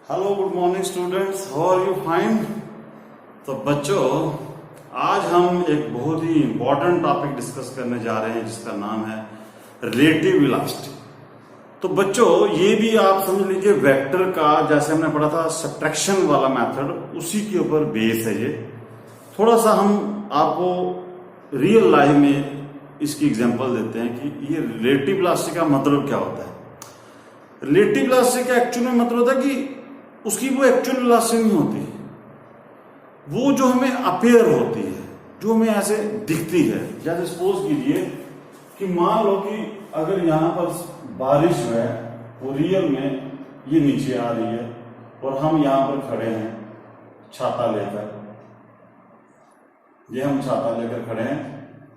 Hello good morning students, how are you fine. तो बच्चों, आज हम एक बहुत ही इंपॉर्टेंट टॉपिक डिस्कस करने जा रहे हैं जिसका नाम है रिलेटिव वेलोसिटी। तो बच्चों, ये भी आप समझ लीजिए वेक्टर का, जैसे हमने पढ़ा था सब्ट्रैक्शन वाला मेथड, उसी के ऊपर बेस है ये। थोड़ा सा हम आपको रियल लाइफ में इसकी एग्जांपल देते हैं कि ये रिलेटिव वेलोसिटी का मतलब क्या होता है। रिलेटिव वेलोसिटी का एक्चुअल में मतलब होता है कि उसकी वो एक्चुअल वेलोसिटी नहीं होती, वो जो हमें अपेयर होती है, जो हमें ऐसे दिखती है। जैसे सपोज कीजिए कि मान लो कि अगर यहां पर बारिश है, वो रियल में ये नीचे आ रही है और हम यहां पर खड़े हैं छाता लेकर, ये हम छाता लेकर खड़े हैं,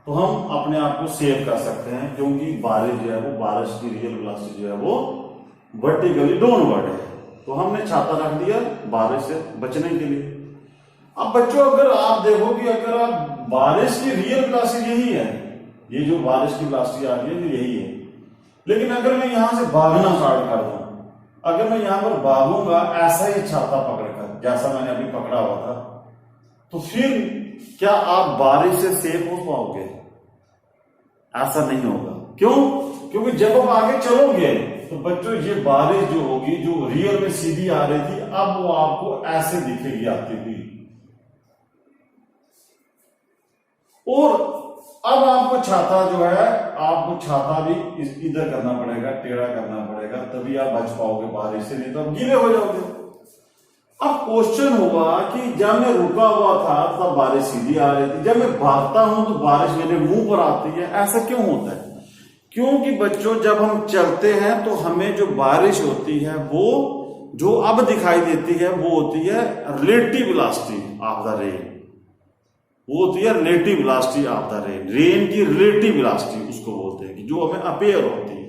तो हम अपने आप को सेव कर सकते हैं, क्योंकि बारिश जो है वो, बारिश की रियल वेलोसिटी जो है वो वर्टिकली डाउनवर्ड है। तो हमने छाता रख दिया बारिश से बचने के लिए। अब बच्चों, अगर आप देखो कि अगर आप बारिश की रियल वेलोसिटी यही है, ये जो बारिश की वेलोसिटी आ रही है यही है, लेकिन अगर मैं यहां से भागना स्टार्ट कर दूं, अगर मैं यहां पर भागूंगा ऐसा ही छाता पकड़कर जैसा मैंने अभी पकड़ा हुआ था, तो फिर क्या आप बारिश से सेफ हो पाओगे? ऐसा नहीं होगा। क्यों? क्योंकि जब आप आगे चलोगे तो बच्चों, ये बारिश जो होगी, जो रियल में सीधी आ रही थी, अब वो आपको ऐसे दिखेगी आती हुई, और अब आपको छाता जो है, आपको छाता भी इधर करना पड़ेगा, टेढ़ा करना पड़ेगा, तभी आप बच पाओगे बारिश से, नहीं तो आप गीले हो जाओगे। अब क्वेश्चन हुआ कि जब मैं रुका हुआ था तब बारिश सीधी आ रही थी, जब मैं भागता हूं तो बारिश मेरे मुंह पर आती है, ऐसा क्यों होता है? क्योंकि बच्चों, जब हम चलते हैं तो हमें जो बारिश होती है, वो जो अब दिखाई देती है, वो होती है relative velocity of the rain. वो होती है relative velocity of the rain. Rain की रिलेटिव वेलोसिटी उसको बोलते हैं, कि जो हमें अपेयर होती है।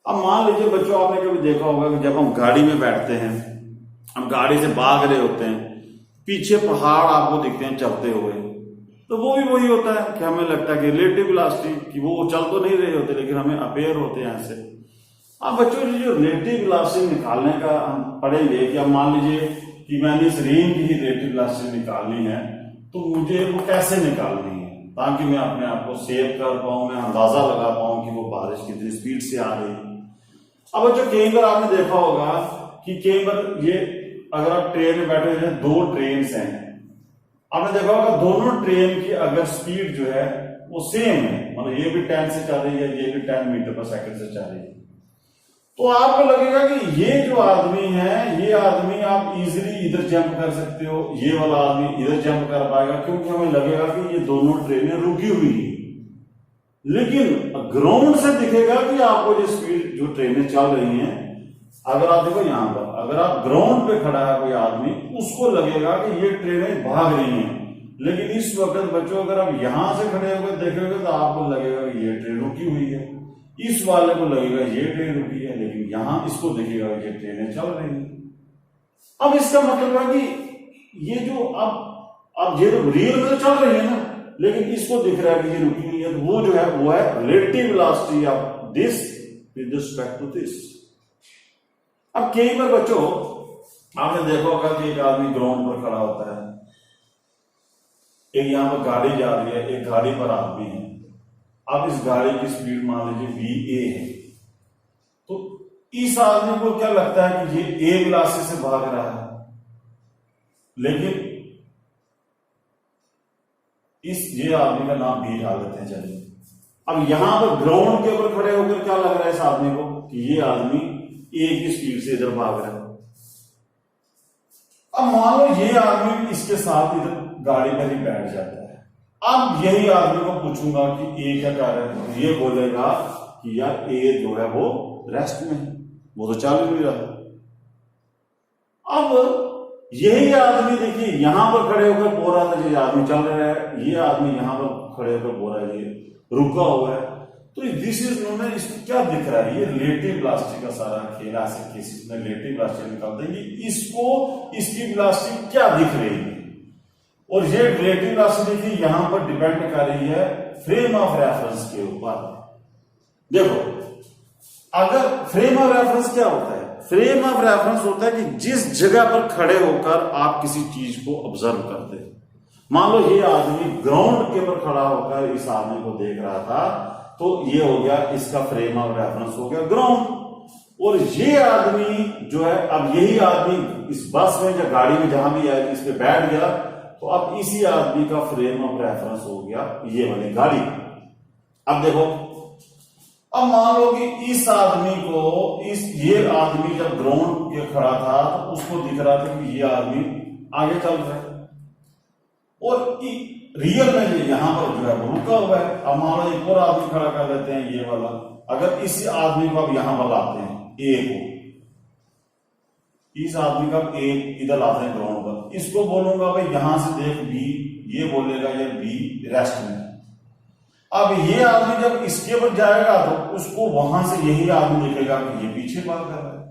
अब मान लीजिए बच्चों, आपने कभी देखा होगा कि जब हम गाड़ी में बैठते हैं, हम गाड़ी से भाग रहे होते हैं, पीछे पहाड़ आपको दिखते हैं चलते हुए, तो वो भी वही होता है कि हमें लगता है कि रिलेटिव वेलोसिटी, कि वो चल तो नहीं रहे होते लेकिन हमें अपेयर होते हैं ऐसे। अब बच्चों, जो रिलेटिव वेलोसिटी निकालने का हम पढ़ेंगे कि अब मान लीजिए कि मैंने इस रेन की ही रिलेटिव वेलोसिटी निकालनी है, तो मुझे वो कैसे निकालनी है ताकि मैं अपने आप को सेव कर पाऊं, मैं अंदाजा लगा पाऊं कि वो बारिश कितनी स्पीड से आ रही है। अब बच्चों, कई बार आपने देखा होगा कि कई बार ये, अगर आप ट्रेन में बैठे हैं, दो ट्रेन हैं, आपने देखा होगा दोनों ट्रेन की अगर स्पीड जो है वो सेम है, मतलब ये भी 10 से चल रही है, ये भी 10 मीटर पर सेकंड से चल रही है, तो आपको लगेगा कि ये जो आदमी है, ये आदमी आप इजीली इधर जंप कर सकते हो, ये वाला आदमी इधर जंप कर पाएगा, क्योंकि हमें लगेगा कि ये दोनों ट्रेनें रुकी हुई है। लेकिन ग्राउंड से दिखेगा कि आपको जो स्पीड, जो ट्रेनें चल रही हैं, अगर आप देखो यहां पर, अगर आप ग्राउंड पे खड़ा है कोई आदमी, उसको लगेगा कि ये ट्रेनें भाग रही हैं। लेकिन इस वक्त बच्चों, अगर आप यहां से खड़े होकर देखेंगे तो आपको लगेगा कि ये ट्रेन रुकी हुई है, इस वाले को लगेगा ये ट्रेन रुकी है, लेकिन यहां इसको देखेगा ये ट्रेनें चल रही हैं। अब इसका मतलब है कि ये जो अब ये तो रियल में तो चल रही है ना, लेकिन इसको दिख रहा है कि ये रुकी हुई है, तो वो जो है वो है relative velocity of this with respect to this. अब कई बार बच्चों, आपने देखा होगा कि एक आदमी ग्राउंड पर खड़ा होता है, एक यहां पर गाड़ी जा रही है, एक गाड़ी पर आदमी है। अब इस गाड़ी की स्पीड मान लीजिए VA है, तो इस आदमी को क्या लगता है कि ये A वेलोसिटी से भाग रहा है, लेकिन ये आदमी का नाम B डाल देते हैं। चलिए, अब यहां पर ग्राउंड के ऊपर खड़े होकर क्या लग रहा है इस आदमी को कि ये आदमी A की स्पीड से इधर भाग रहा है। अब मान लो ये आदमी इसके साथ इधर गाड़ी पर ही बैठ जाता है। अब यही आदमी को पूछूंगा कि A क्या कर रहा है, ये बोलेगा कि यार A जो है वो रेस्ट में है, वो तो चल नहीं रहा। अब यही आदमी देखिए यहां पर खड़े होकर बोल रहा था, ये आदमी चल रहा है, ये आदमी यहां पर खड़े होकर बोल रहा है ये रुका हुआ है। तो दिस इज नोन है, इसको क्या दिख रहा है, ये रिलेटिव वेलोसिटी का सारा खेल। ऐसे केसेस में रिलेटिव वेलोसिटी निकालते हैं, इसको, इसकी वेलोसिटी क्या दिख रही है, और ये रिलेटिव वेलोसिटी की यहां पर डिपेंड कर रही है फ्रेम ऑफ रेफरेंस के ऊपर। देखो, अगर फ्रेम ऑफ रेफरेंस क्या होता है, फ्रेम ऑफ रेफरेंस होता है कि जिस जगह पर खड़े होकर आप किसी चीज को ऑब्जर्व करते हैं। मान लो ये आदमी ग्राउंड के ऊपर खड़ा होकर इस आदमी को देख रहा था, तो ये हो गया इसका फ्रेम ऑफ रेफरेंस हो गया ग्राउंड। और ये आदमी जो है, अब यही आदमी इस बस में या गाड़ी में जहां भी है इस पे बैठ गया, तो अब इसी आदमी का फ्रेम ऑफ रेफरेंस हो गया ये वाली गाड़ी। अब देखो, अब मान लो कि इस आदमी को ये आदमी जब ग्राउंड के खड़ा था तो उसको दिख रहा था कि ये आदमी आगे चल रहा है, और रियल में ये यहां पर जो है वो रुका हुआ है। अब मान लो एक और आदमी खड़ा कर लेते हैं ये वाला। अगर इस आदमी को अब यहां पर लाते हैं ए को, इस आदमी का ए इधर लाते हैं ग्राउंड पर, इसको बोलूंगा भाई यहां से देख बी, ये बोलेगा ये बी रेस्ट में। अब ये आदमी जब इसके ऊपर जाएगा तो उसको वहां से यही आदमी दिखेगा कि ये पीछे बात कर रहा है।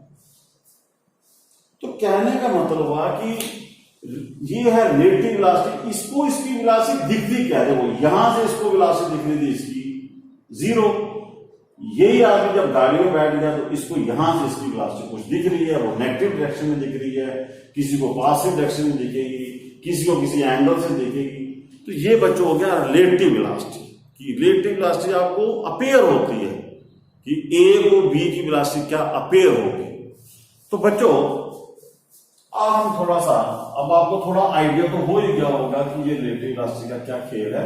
तो कहने का मतलब हुआ कि ये है रिलेटिव वेलोसिटी, इसको इसकी वेलोसिटी दिखती क्या है, वो यहां से इसको वेलोसिटी दिख रही थी इसकी 0। यही आदमी जब गाड़ी में बैठ गया तो इसको यहां से इसकी वेलोसिटी कुछ दिख रही है, वो नेगेटिव डायरेक्शन में दिख रही है, किसी को पॉजिटिव डायरेक्शन में दिखेगी, किसी को किसी एंगल से दिखेगी। तो ये बच्चों हो गया रिलेटिव वेलोसिटी। कि रिलेटिव वेलोसिटी आपको अपीयर होती है कि ए को बी की वेलोसिटी क्या अपीयर होगी। तो बच्चों अब हम थोड़ा सा, अब आपको थोड़ा आइडिया तो हो ही गया होगा कि ये रिलेटिव वेलोसिटी का क्या खेल है।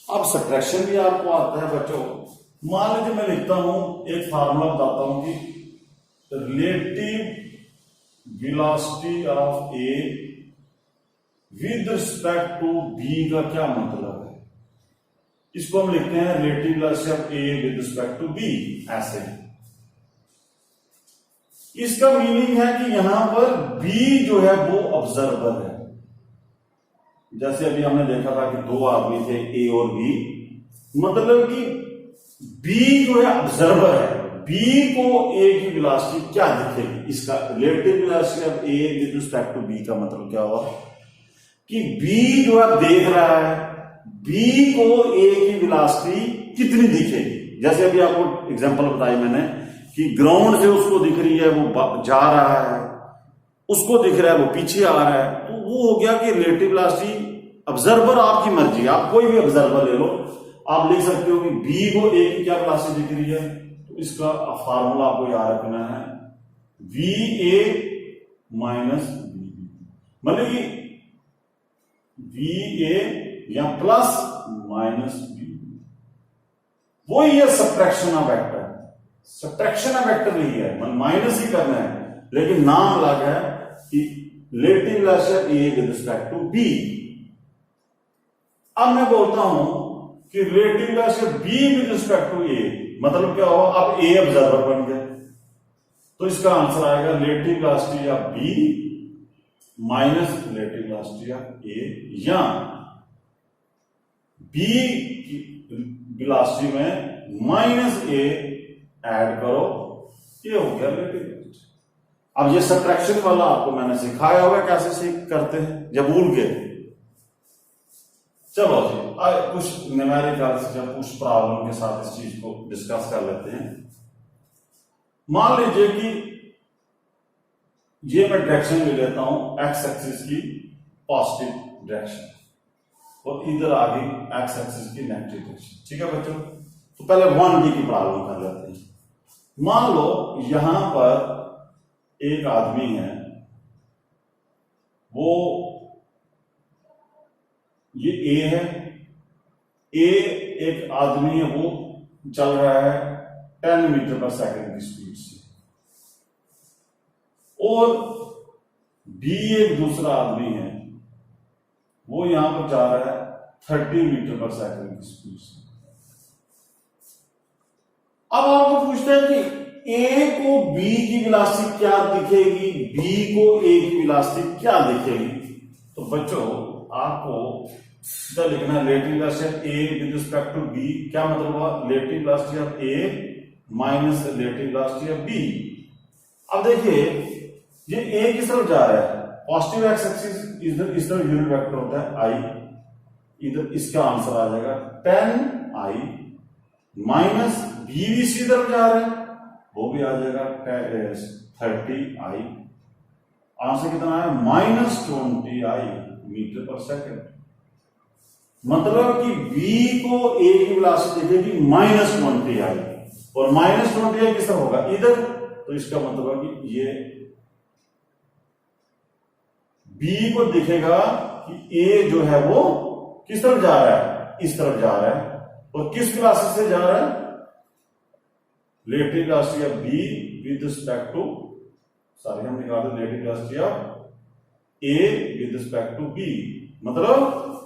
अब सब्ट्रैक्शन भी आपको आता है बच्चों। मान लीजिए मैं लिखता हूं, एक फार्मूला बताता हूं कि relative velocity of A with respect to B का क्या मतलब है। इसको हम लिखते हैं relative velocity of A with respect to B. ऐसे इसका मीनिंग है कि यहां पर बी जो है वो ऑब्जर्वर है। जैसे अभी हमने देखा था कि दो आदमी थे ए और बी, मतलब कि बी जो है ऑब्जर्वर है। बी को ए की वेलोसिटी क्या दिखेगी, इसका relative velocity of A with respect to B का मतलब क्या हुआ कि बी जो है देख रहा है, बी को ए की वेलोसिटी कितनी दिखेगी। जैसे अभी आपको एग्जांपल बताई मैंने कि ग्राउंड से उसको दिख रही है, वो जा रहा है, उसको दिख रहा है वो पीछे आ रहा है, तो वो हो गया कि रिलेटिव वेलोसिटी। ऑब्जर्वर आपकी मर्जी, आप कोई भी ऑब्जर्वर ले लो, आप लिख सकते हो कि बी को ए की क्या वेलोसिटी दिख रही है। तो इसका फार्मूला आपको याद रखना है वी ए माइनस बी, मतलब कि वी ए या प्लस माइनस बी, वो ही है subtraction of vector. Subtraction of vector नहीं है, माइनस ही करना है, लेकिन नाम अलग है कि relative velocity A with respect to B. अब मैं बोलता हूं कि relative velocity B with respect to A, मतलब क्या हुआ, अब ए ऑब्जर्वर बन गया, तो इसका आंसर आएगा relative velocity of B minus relative velocity of A, या बी की वेलोसिटी में माइनस ए ऐड करो, ये हो गया रिलेटिव वेलोसिटी। अब ये सब्ट्रैक्शन वाला आपको मैंने सिखाया होगा कैसे सीख करते हैं, जब भूल गए। चलो जी, कुछ न्यूमेरिकल्स या कुछ प्रॉब्लम के साथ इस चीज को डिस्कस कर लेते हैं। मान लीजिए कि ये मैं डायरेक्शन ले लेता हूं एक्स एक्सिस की पॉजिटिव डायरेक्शन, और इधर आ गई एक्स एक्सिस की नेगेटिव डायरेक्शन। ठीक है बच्चों, तो पहले 1D की प्रॉब्लम कर लेते हैं। मान लो यहां पर एक आदमी है, वो ये ए है, ए एक आदमी है, वो चल रहा है 10 मीटर पर सेकंड की स्पीड से, और बी एक दूसरा आदमी है, वो यहां पर जा रहा है 30 मीटर पर सेकंड की स्पीड से। अब आपको पूछते हैं कि ए को बी की वेलोसिटी क्या दिखेगी, बी को ए की वेलोसिटी क्या दिखेगी। तो बच्चों आपको सीधा लिखना है relative velocity of A with respect to B, क्या मतलब हुआ, relative velocity of A minus relative velocity of B. अब देखिए ये ए किस तरफ जा रहा है, पॉजिटिव एक्स एक्सिस, इधर इस तरफ यूनिट वेक्टर होता है आई, इधर इसका आंसर आ जाएगा 10i माइनस बी भी इसी तरफ जा रहा है, वो भी आ जाएगा 30i, आंसर कितना है -20i मीटर पर सेकंड। मतलब कि v को a की वेलोसिटी दिखेगी -20i, और -20i किस तरफ होगा, इधर। तो इसका मतलब है कि ये b को दिखेगा कि a जो है वो किस तरफ जा रहा है, इस तरफ जा रहा है। और किस वेलोसिटी से जा रहा है, relative velocity of b with respect to, sorry हम निकाल रहे relative velocity of a with respect to b। मतलब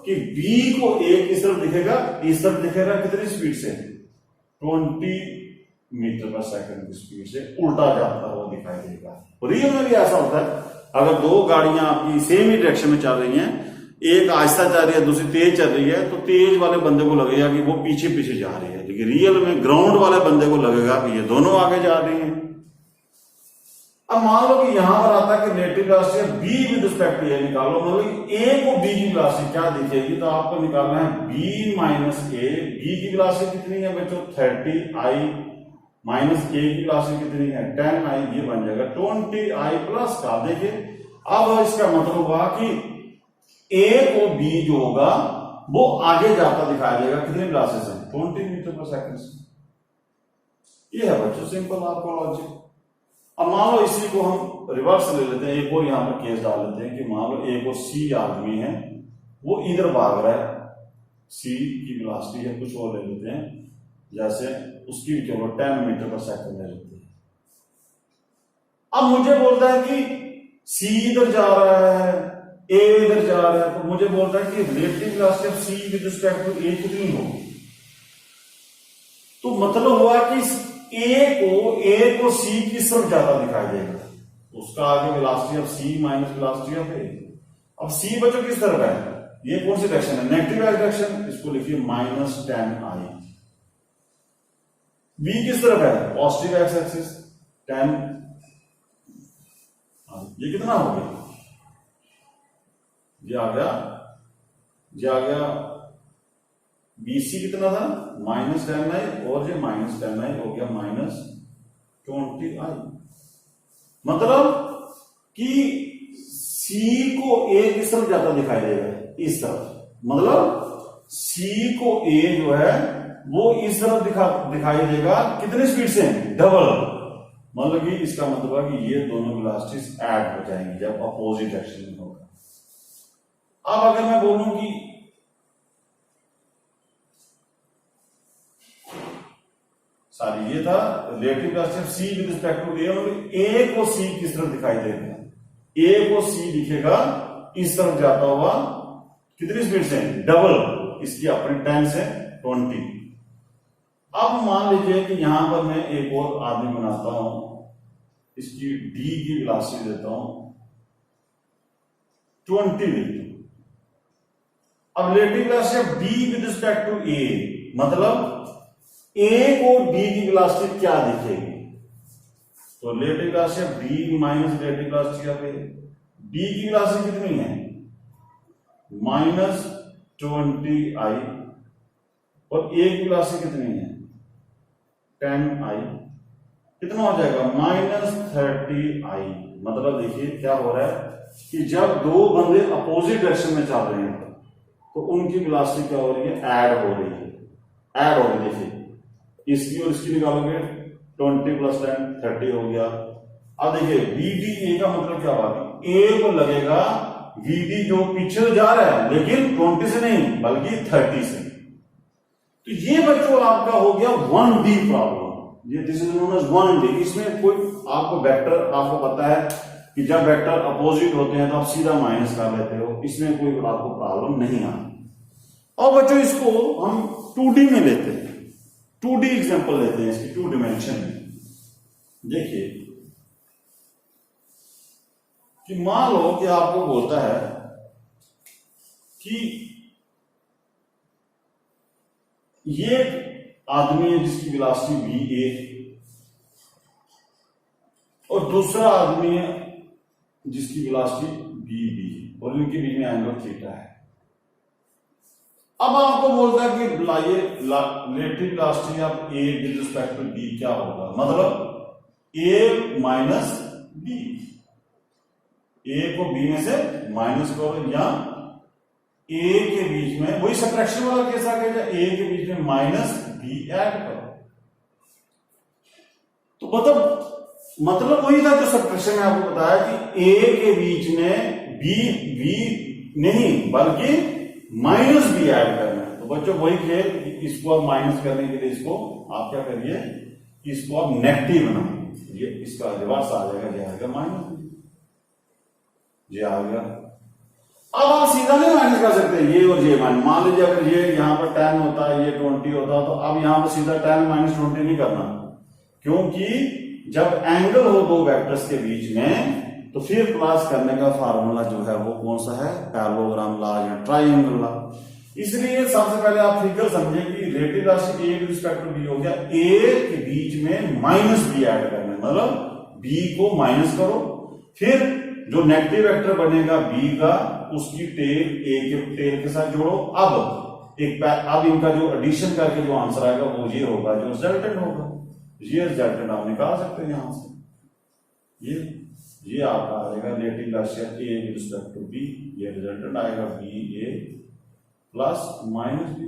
कि b को a किस तरफ दिखेगा, इस तरफ दिखेगा। कितनी स्पीड से, 20 मीटर पर सेकंड की स्पीड से उल्टा जाता हुआ दिखाई देगा। और रियल में भी ऐसा होता है, अगर दो गाड़ियां आपकी सेम ही डायरेक्शन में चल रही हैं, एक आहिस्ता चल रही है दूसरी तेज चल रही है, तो तेज वाले बंदे को लगेगा कि वो पीछे पीछे जा रही है, लेकिन रियल में ग्राउंड वाले बंदे को लगेगा कि ये दोनों आगे जा रही हैं। अब मान लो कि यहां पर आता है कि relative velocity b with respect to a निकालो। मतलब a को b की वेलोसिटी क्या दिखेगी, तो आपको निकालना है b माइनस a। b की वेलोसिटी कितनी है बच्चों, 30i माइनस a की वेलोसिटी कितनी है, 10i। ये बन जाएगा 20i प्लस का। देखिए अब इसका मतलब हुआ कि a को b जो होगा वो आगे जाता दिखाई देगा, कितनी वेलोसिटी से, 20 मीटर पर सेकंड से। ये है बच्चों सिंपल आपका लॉजिक। अब मान लो इसी को हम रिवर्स ले लेते हैं, एक और यहां पर केस डाल लेते हैं कि मान लो एक और सी आदमी है, वो इधर भाग रहा है, सी की वेलोसिटी है कुछ और ले लेते हैं, जैसे उसकी चलो 10 मीटर पर सेकंड ले लेते हैं। अब मुझे बोलता है कि सी इधर जा रहा है, ए इधर जा रहा है, तो मुझे बोलता है कि relative velocity of C with respect to A कितनी होगी। तो मतलब हुआ कि ए को सी की तरफ ज्यादा दिखाई देगा, उसका आगे velocity of C minus velocity of A. अब सी बच्चों किस तरफ है, ये कौन सी डायरेक्शन है, नेगेटिव डायरेक्शन, इसको लिखिए -10i। बी किस तरफ है, पॉजिटिव एक्स एक्सिस 10। ये कितना हो गया, ये आ गया BC कितना था, -10i, और ये -10i हो गया -20i। मतलब कि C को A किस तरफ जाता दिखाई देगा, इस तरफ। मतलब C को A जो है वो इस तरफ दिखाई देगा, कितनी स्पीड से, डबल। मतलब कि इसका मतलब है कि ये दोनों वेलोसिटीज ऐड हो जाएंगी जब अपोजिट डायरेक्शन में होगा। अब अगर मैं बोलूं कि सॉरी ये था relative velocity of C with respect to A, मतलब ए को सी किस तरफ दिखाई देगा, ए को सी दिखेगा इस तरफ जाता हुआ, कितनी स्पीड से, डबल इसकी अपनी 10 से 20। अब मान लीजिए कि यहां पर मैं एक और आदमी बनाता हूं, इसकी डी की वेलोसिटी देता हूं 20 देता हूं। अब relative velocity of D with respect to A, मतलब ए को डी की वेलोसिटी क्या दिखेगी, तो relative velocity of D minus relative velocity of A. D की वेलोसिटी कितनी है, -20i, और ए की वेलोसिटी कितनी है, 10i। कितना हो जाएगा, -30i। मतलब देखिए क्या हो रहा है कि जब दो बंदे अपोजिट डायरेक्शन में चल रहे हैं तो उनकी वेलोसिटी क्या हो रही है, ऐड हो रही है, ऐड हो रही। देखिए इसकी और इसकी निकालोगे 20 + 10 30 हो गया। अब देखिए VD A का मतलब क्या हुआ, ए को लगेगा VD जो पीछे जा रहा है, लेकिन 20 से नहीं बल्कि 30 से। तो ये बच्चों आपका हो गया 1D प्रॉब्लम, ये this is known as 1D। इसमें कोई आपको वेक्टर, आपको पता है कि जब वेक्टर अपोजिट होते हैं तो आप सीधा माइनस कर लेते हो, इसमें कोई आपको प्रॉब्लम नहीं आती। और बच्चों इसको हम 2D में लेते हैं, 2D एग्जांपल लेते हैं इसकी, 2 डायमेंशन में। देखिए कि मान लो कि आपको बोलता है कि ये आदमी है जिसकी वेलोसिटी VA, और दूसरा आदमी है जिसकी वेलोसिटी VB, और इनके बीच में एंगल थीटा है। अब आपको बोलता है कि लाइए relative velocity of A with respect to B क्या होगा, मतलब A माइनस बी, ए को बी में से माइनस करो, या ए के बीच में वही सब्ट्रैक्शन वाला केस आ गया, ए के बीच में माइनस बी ऐड करो। तो मतलब वही था जो सब्ट्रैक्शन में आपको बताया कि ए के बीच में बी नहीं बल्कि माइनस बी ऐड करना है। तो बच्चों वही खेल, इसको आप माइनस करने के लिए इसको आप क्या करिए, इसको आप नेगेटिव बनाइए, ये इसका रिवर्स आ जाएगा, ये आ गया माइनस, ये आ गया। अब आप सीधा नहीं माइनस कर सकते ये और ये माइनस, मान लीजिए अगर ये यहां पर 10 होता है, ये 20 होता, तो अब यहां पर सीधा 10 माइनस 20 नहीं करना, क्योंकि जब एंगल हो दो वेक्टर्स के बीच में तो फिर प्लस करने का फार्मूला जो है वो कौन सा है, पैरेललोग्राम लॉ या ट्रायंगल लॉ। इसलिए सबसे पहले आप फिगर समझे कि रिलेटिव राशि ए रिस्पेक्ट टू बी हो गया, ए के बीच में माइनस बी ऐड करना, मतलब बी को माइनस करो, फिर जो नेगेटिव वेक्टर बनेगा बी का उसकी टेल ए के टेल के साथ जोड़ो। अब इनका जो एडिशन करके जो आंसर आएगा वो ये होगा, जो रिजल्टेंट होगा, ये रिजल्टेंट आप निकाल सकते हैं यहां से। ये आपका आएगा रिलेटिव राशि A with respect to B, ये रिजल्टेंट आएगा B A plus minus B.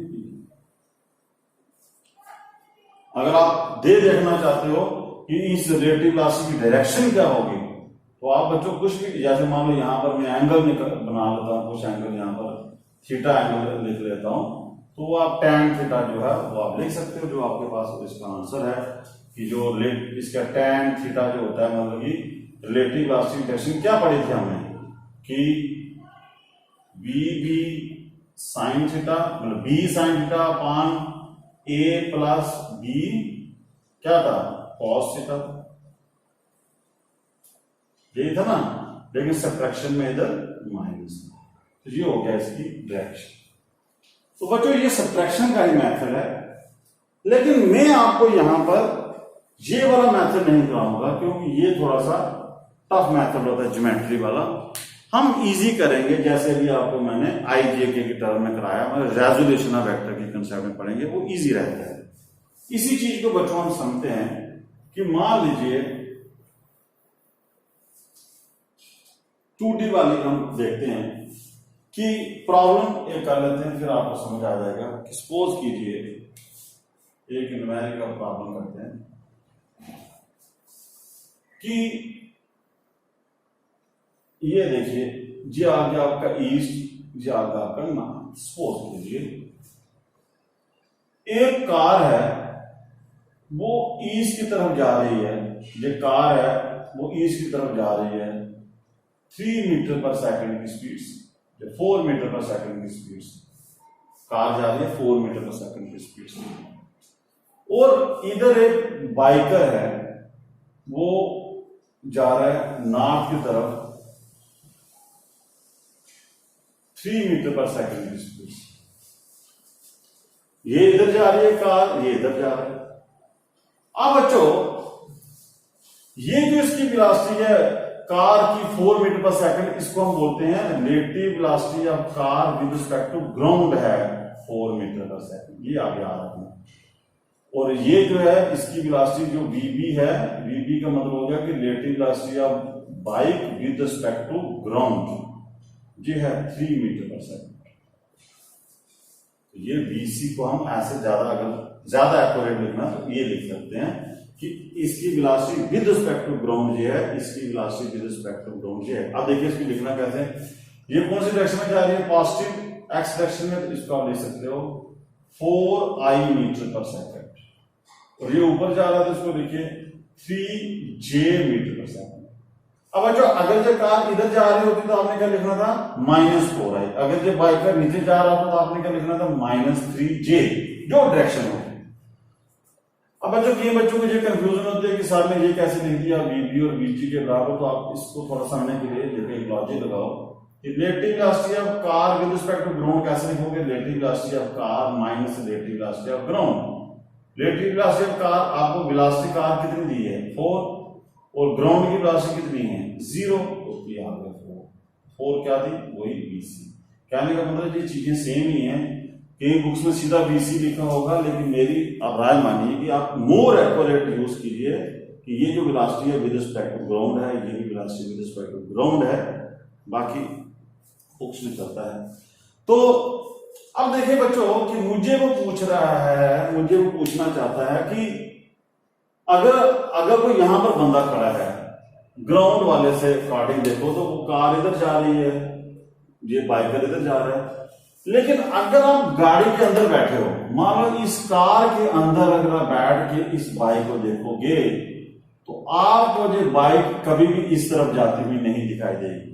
अगर आप देखना चाहते हो कि इस रिलेटिव राशि की डायरेक्शन क्या होगी, तो आप बच्चों कुछ भी, जैसे मान लो यहां पर मैं एंगल बना लेता हूं, कुछ एंगल यहां पर थीटा एंगल लिख लेता हूं, तो आप tan थीटा जो है वो आप लिख सकते हो, जो आपके पास इसका आंसर है कि जो इसका tan थीटा जो होता है, मतलब कि रिलेटिव राशि की डायरेक्शन क्या पढ़ी थी हमने कि बी बी साइन थीटा, मतलब बी साइन थीटा अपान ए प्लस बी क्या था, कॉस थीटा, यही था ना, लेकिन सब्ट्रैक्शन में इधर माइनस, तो ये हो गया इसकी डायरेक्शन। तो बच्चों ये सब्ट्रैक्शन का ही मेथड है, लेकिन मैं आपको यहां पर ये वाला मेथड नहीं कराऊंगा, क्योंकि ये थोड़ा सा टफ मेथड होता है ज्योमेट्री वाला। हम इजी करेंगे, जैसे भी आपको मैंने आईजेके के टर्म में कराया, मतलब रेजोल्यूशन ऑफ वेक्टर के कंसेप्ट में पढ़ेंगे, वो इजी रहता है। इसी चीज को बच्चों हम समझते हैं कि मान लीजिए 2D वाली हम देखते हैं कि प्रॉब्लम एक कर लेते हैं, फिर आपको समझ आ जाएगा कि सपोज कीजिए एक न्यूमेरिकल प्रॉब्लम करते हैं कि ये देखिए, ये आ गया आपका ईस्ट, ये आ गया आपका नॉर्थ। सपोज कीजिए एक कार है वो ईस्ट की तरफ जा रही है, ये कार है वो ईस्ट की तरफ जा रही है 3 मीटर पर सेकंड की स्पीड से, 4 मीटर पर सेकंड की स्पीड से कार जा रही है 4 मीटर पर सेकंड की स्पीड से, और इधर एक बाइकर है वो जा रहा है नॉर्थ की तरफ 3 मीटर पर सेकंड की स्पीड से। ये इधर जा रही है कार, ये इधर जा रहा है। अब बच्चों ये जो इसकी वेलोसिटी है कार की 4 मीटर पर सेकंड, इसको हम बोलते हैं relative velocity of car with respect to ground है 4 मीटर पर सेकंड, ये आगे आ रहा है। और ये जो है इसकी वेलोसिटी जो वीबी है, वीबी का मतलब हो गया कि relative velocity of bike with respect to ground, ये है 3 मीटर पर सेकंड। ये बीसी को हम ऐसे ज्यादा एक्यूरेट लिखना तो ये लिख सकते हैं कि इसकी velocity with respect to ground ये है, इसकी velocity with respect to ground ये है। अब देखिए इसको लिखना कैसे है, ये कौन सी डायरेक्शन में जा रही है, पॉजिटिव एक्स डायरेक्शन में, तो इसको आप लिख सकते हो 4i मीटर पर सेकंड, और ये ऊपर जा रहा है तो इसको लिखिए 3j मीटर पर सेकंड। अब जो अगर जो कार इधर जा रही होती तो आपने क्या लिखना था -4i, अगर जो बाइकर नीचे जा रहा था तो आपने क्या लिखना था -3j, जो डायरेक्शन होती। अब बच्चों ये बच्चों को ये कंफ्यूजन होती है कि सर ने ये कैसे लिख दिया वीबी और वीजी के बराबर, तो आप इसको थोड़ा समझने के लिए देखिए लॉजिक लगाओ। Relative velocity of car with respect to ground कैसे लिखोगे, relative velocity of car minus relative velocity of ground. Relative velocity of car, आपको वेलोसिटी कार कितनी दी है 4, और ग्राउंड की वेलोसिटी कितनी है 0, तो ये आ गया 4 क्या थी वही बीसी। कहने का मतलब ये चीजें सेम ही हैं, कई बुक्स में सीधा बीसी लिखा होगा, लेकिन मेरी अब राय मानिए कि आप मोर एक्यूरेट यूज कीजिए कि ये जो वेलोसिटी है विद रिस्पेक्ट टू ग्राउंड है, ये भी velocity with respect to ground है, बाकी कुछ नहीं करता है। तो अब देखिए बच्चों कि मुझे वो पूछ रहा है, मुझे वो पूछना चाहता है कि अगर कोई यहां पर बंदा खड़ा है, ग्राउंड वाले से अकॉर्डिंग देखो तो वो कार इधर जा रही है, ये बाइकर इधर जा रहा है, लेकिन अगर आप गाड़ी के अंदर बैठे हो, मान लो इस कार के अंदर अगर आप बैठ के इस बाइक को देखोगे तो आपको ये बाइक कभी भी इस तरफ जाती हुई नहीं दिखाई देगी।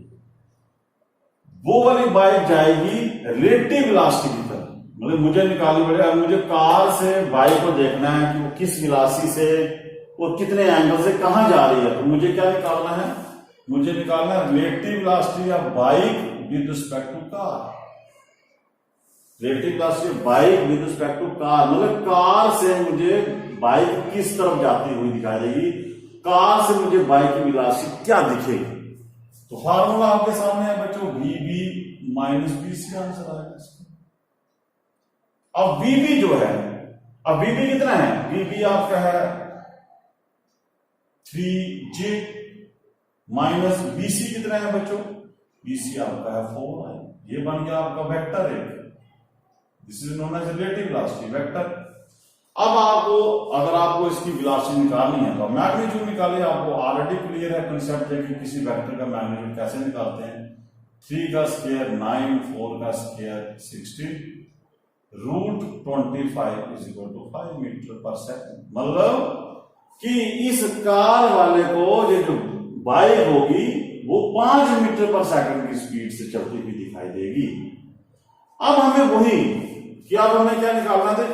वो वाली बाइक जाएगी रिलेटिव वेलोसिटी की तरफ, मतलब मुझे निकालनी पड़ेगी, मुझे कार से बाइक को देखना है कि वो किस वेलोसिटी से और कितने एंगल से कहां जा रही है, तो मुझे क्या निकालना है, मुझे निकालना है relative velocity of bike with respect to car. Relative velocity bike with respect to car, मतलब कार से मुझे बाइक किस तरफ जाती हुई दिखाई देगी, कार से मुझे बाइक की वेलोसिटी क्या दिखेगी। तो फार्मूला आपके सामने है बच्चों, VB माइनस BC आंसर आएगा इसका। अब VB जो है, अब VB कितना है, VB आपका है 3J माइनस BC कितना है बच्चों, BC आपका है 4 है। ये बन गया आपका वेक्टर एक, this is known as relative velocity vector. अब आपको अगर आपको इसकी वेलोसिटी निकालनी है तो मैग्नीट्यूड निकालिए, आपको ऑलरेडी क्लियर है कंसेप्ट है कि किसी वेक्टर का मैग्नीट्यूड कैसे निकालते हैं। 3 का स्क्वायर 9, 4 का square 16, root 25 is equal to 5 metre per second. मतलब कि इस कार वाले को ये जो बाइक होगी वो 5 मीटर पर सेकंड की स्पीड से चलती हुई दिखाई देगी। अब हमें वही कि अब हमें क्या निकालना था,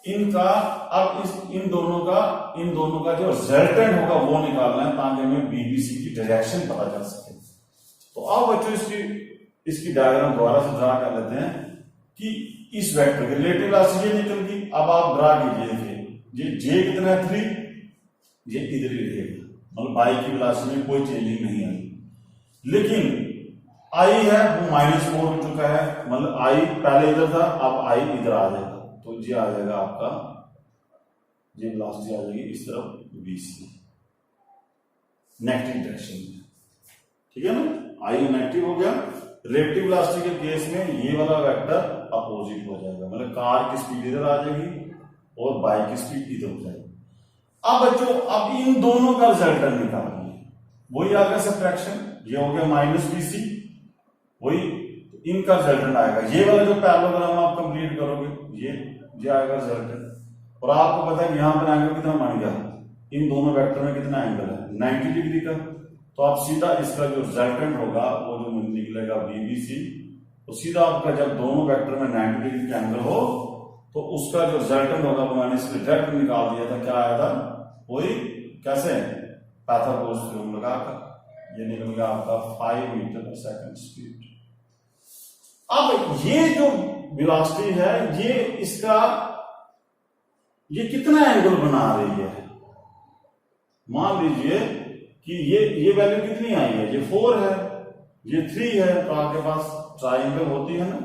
इनका अब इन दोनों का जो रिजल्टेंट होगा वो निकालना है, ताकि हमें BBC की डायरेक्शन पता चल सके। तो अब बच्चों इसकी डायग्राम दोबारा से ड्रा कर लेते हैं कि इस वेक्टर की रिलेटिव वेलोसिटी ये निकल गई। अब आप ड्रा कीजिए, ये J कितना है 3, ये इधर ही रहेगा, मतलब बाइक की वेलोसिटी में कोई चेंजिंग नहीं आई, लेकिन I है वो -4 हो चुका है, मतलब I पहले इधर था, अब I इधर आ जाएगा, तो ये आ जाएगा आपका, ये वेलोसिटी आ जाएगी इस तरफ BC नेगेटिव डायरेक्शन में, ठीक है ना। I नेगेटिव हो गया, रिलेटिव वेलोसिटी के केस में ये वाला वेक्टर अपोजिट हो जाएगा, मतलब कार की स्पीड इधर आ जाएगी और बाइक की स्पीड इधर हो जाएगी। अब बच्चों अब इन दोनों का रिजल्टेंट निकालिए, वही आ गया सब्ट्रैक्शन, ये हो गया -BC, वही इनका रिजल्टेंट आएगा, ये वाला जो पैरेललोग्राम आप कंप्लीट करोगे ये आएगा रिजल्टेंट। और आपको पता है कि यहां पर एंगल कितना मान गया, इन दोनों वेक्टर में कितना एंगल है 90 डिग्री का, तो आप सीधा इसका जो रिजल्टेंट होगा वो जो निकलेगा BBC, तो सीधा आपका जब दोनों वेक्टर में 90 डिग्री का एंगल हो तो उसका जो रिजल्टेंट होगा वो मैंने इसके डायरेक्ट निकाल दिया था, क्या आया था, वही कैसे पाइथागोरस थ्योरम लगाकर, ये निकल गया आपका 5 मीटर पर सेकंड स्पीड। अब ये जो वेलोसिटी है ये कितना एंगल बना रही है, मान लीजिए कि ये वैल्यू कितनी आई है, ये 4 है, ये 3 है, तो आपके पास ट्राइंगल होती है ना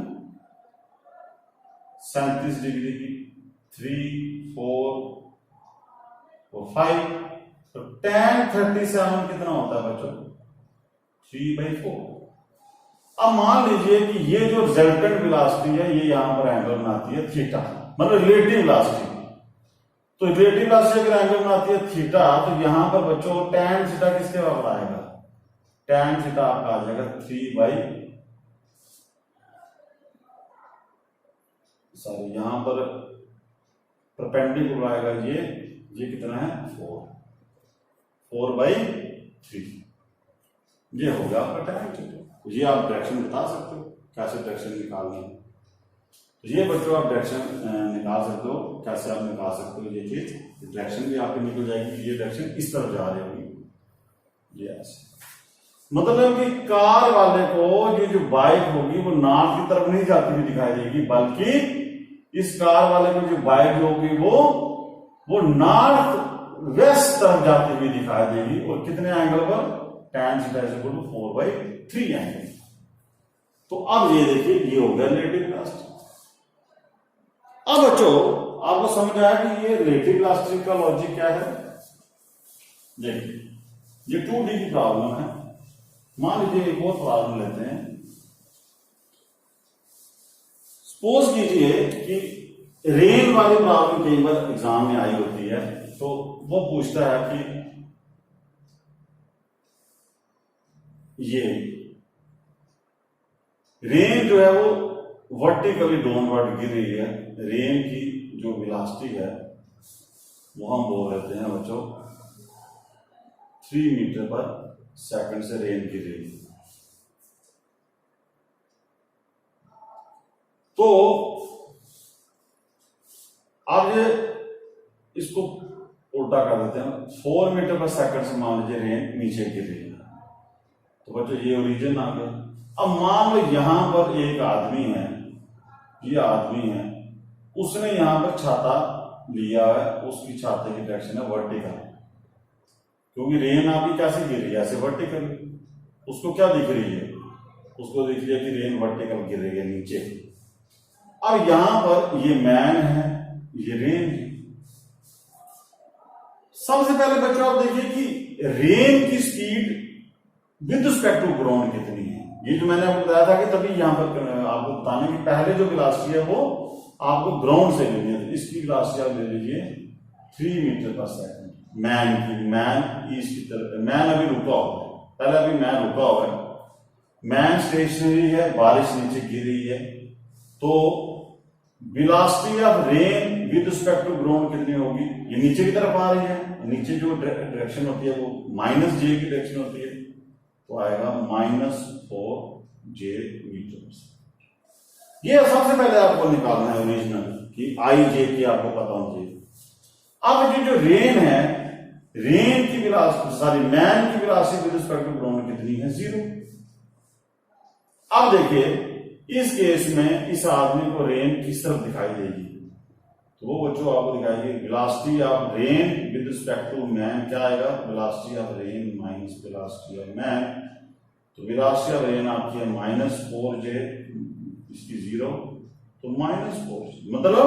37 डिग्री की, 3, 4 और 5, तो tan 37 कितना होता है बच्चों, 3/4। अब मान लीजिए कि ये जो रिजल्टेंट वेलोसिटी है ये यहां पर एंगल बनाती है थीटा, मतलब रिलेटिव वेलोसिटी, तो रिलेटिव वेलोसिटी अगर एंगल बनाती है थीटा, तो यहां पर बच्चों tan थीटा किसके बराबर आएगा, tan थीटा आपका आ जाएगा 3 यहां पर परपेंडिकुलर आएगा, ये कितना है 4/3, ये हो गया आपका tan थीटा। ये आप डायरेक्शन बता सकते हो कैसे डायरेक्शन निकालनी है, तो ये बच्चों आप डायरेक्शन निकाल सकते हो, कैसे आप निकाल सकते हो, ये चीज डायरेक्शन भी आपकी निकल जाएगी, ये डायरेक्शन इस तरफ जा रही होगी, ये ऐसे, मतलब कि कार वाले को ये जो बाइक होगी वो नॉर्थ की तरफ नहीं जाती हुई दिखाई देगी, बल्कि इस कार वाले को जो बाइक होगी वो नॉर्थ वेस्ट तरफ जाती हुई दिखाई देगी, और कितने एंगल पर, tan theta is equal to 4/3 angle. तो अब ये देखिए ये हो गया रिलेटिव वेलोसिटी। अब बच्चों आपको समझ आया कि ये रिलेटिव वेलोसिटी का लॉजिक क्या है। देखिए ये 2D की प्रॉब्लम है। मान लीजिए एक और प्रॉब्लम लेते हैं। सपोज कीजिए कि रेन वाली प्रॉब्लम कई बार एग्जाम में आई होती है, तो वो पूछता है कि ये रेन जो है वो वर्टिकली डाउनवर्ड गिर रही है। रेन की जो वेलोसिटी है वो हम बोल देते हैं बच्चों 3 मीटर पर सेकंड से रेन गिर रही है। तो अब ये इसको उल्टा कर देते हैं, 4 मीटर पर सेकंड से मान लीजिए रेन नीचे गिर रही है। तो बच्चों ये ओरिजिन आ गया। अब मान लो यहां पर एक आदमी है, ये आदमी है, उसने यहां पर छाता लिया है, उसकी छाते की डायरेक्शन है वर्टिकल, क्योंकि रेन आपकी कैसे गिर रही है, ऐसे वर्टिकल। उसको क्या दिख रही है, उसको दिख रही है कि रेन वर्टिकल गिर रही है नीचे। अब यहां पर ये मैन है, ये रेन है। सबसे पहले बच्चों आप देखिए कि रेन की speed with respect to ground कितनी है। ये जो मैंने आपको बताया था कि तभी यहां पर आपको बताने की पहले जो वेलोसिटी है वो आपको ग्राउंड से लेनी है। तो इसकी वेलोसिटी आप ले लीजिए 3 मीटर पर सेकंड। मैन की, मैन ईस्ट की तरफ, मैन अभी रुका हुआ है, पहले अभी मैन रुका हुआ है, मैन स्टेशनरी है, बारिश नीचे गिर रही है। तो velocity of rain with respect to ground कितनी होगी, ये नीचे की तरफ आ रही है, नीचे जो डायरेक्शन होती है वो माइनस जे की डायरेक्शन होती है, तो आएगा -4j मीटर। ये सबसे पहले आपको निकालना है ओरिजिनल कि आई जे की आपको पता होना चाहिए। अब ये जो रेन है, रेन की वेलोसिटी, सॉरी मैन की velocity with respect to ground कितनी है, 0। अब देखिए इस केस में इस आदमी को रेन किस तरफ दिखाई देगी, तो वो बच्चों आपको दिखाएगी velocity of rain with respect to man क्या आएगा, velocity of rain minus velocity of man. तो वेलोसिटी ऑफ रेन आपकी है -4j, इसकी 0, तो -4j, मतलब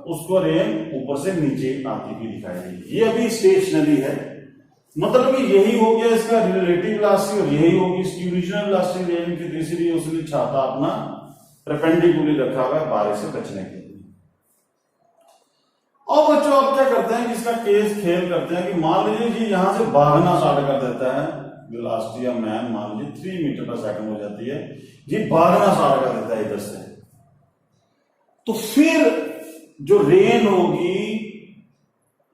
उसको रेन ऊपर से नीचे आती हुई दिखाई देगी। ये अभी स्टेशनरी है, मतलब कि यही हो गया इसका रिलेटिव वेलोसिटी और यही होगी इसकी ओरिजिनल वेलोसिटी रेन की। तीसरी उसने छाता अपना परपेंडिकुलर रखा हुआ है बारिश से बचने के लिए। और बच्चों आप क्या करते हैं कि इसका केस खेल करते हैं कि मान लीजिए कि यहां से भागना स्टार्ट कर देता है, वेलोसिटी ऑफ मैन मान लीजिए 3 मीटर पर सेकंड हो जाती है, ये भागना स्टार्ट कर देता है इधर से। तो फिर जो रेन होगी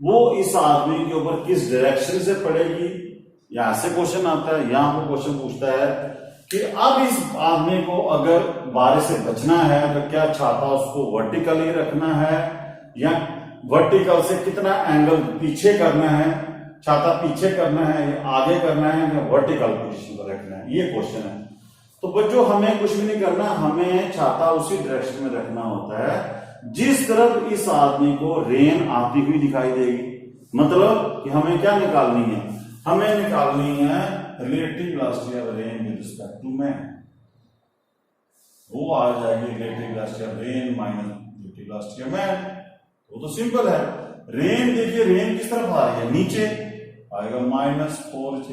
वो इस आदमी के ऊपर किस डायरेक्शन से पड़ेगी, यहां से क्वेश्चन आता है। यहां पर क्वेश्चन पूछता है कि अब इस आदमी को अगर बारिश से बचना है तो क्या छाता उसको वर्टिकली रखना है या वर्टिकल से कितना एंगल पीछे करना है, छाता पीछे करना है या आगे करना है या वर्टिकल पोजीशन पर रखना है, ये क्वेश्चन है। तो बच्चों हमें कुछ भी नहीं करना, हमें छाता उसी डायरेक्शन में रखना होता है जिस तरफ इस आदमी को रेन आती हुई दिखाई देगी। मतलब कि हमें क्या निकालनी है, हमें निकालनी है relative velocity of rain with respect to man. वो आ जाएगी relative velocity of rain minus relative velocity of man. वो तो सिंपल है। रेन देखिए, रेन किस तरफ आ रही है, नीचे आएगा -4j।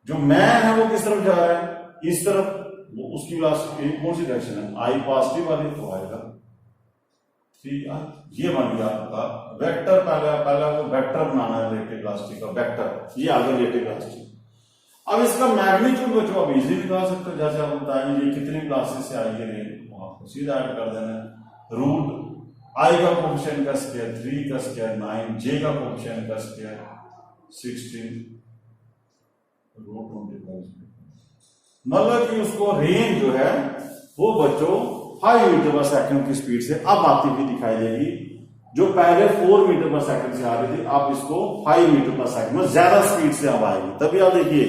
जो मैन है वो किस तरफ जा रहा है, इस तरफ, वो उसकी वेलोसिटी कौन सी डायरेक्शन है, आई पॉजिटिव वाली, तो आएगा 3i। ये बन गया आपका वेक्टर। पहले वो वेक्टर बनाना है रिलेटिव वेलोसिटी का वेक्टर, ये आगे रिलेटिव वेलोसिटी। अब इसका मैग्नीट्यूड बच्चों आप इजीली निकाल सकते हो, जैसे आप बताएंगे ये कितनी वेलोसिटी से आई है रेन, आपको सीधा ऐड कर देना है। रूट i का कोएफिशिएंट का स्क्वायर 3 का स्क्वायर 9, j का कोएफिशिएंट का स्क्वायर 16 √25। मतलब कि उसको रेन जो है वो बच्चों 5 मीटर पर सेकंड की स्पीड से अब आती हुई दिखाई देगी। जो पहले 4 मीटर पर सेकंड से आ रही थी, अब इसको 5 मीटर पर सेकंड में ज्यादा स्पीड से अब आएगी। तभी आप देखिए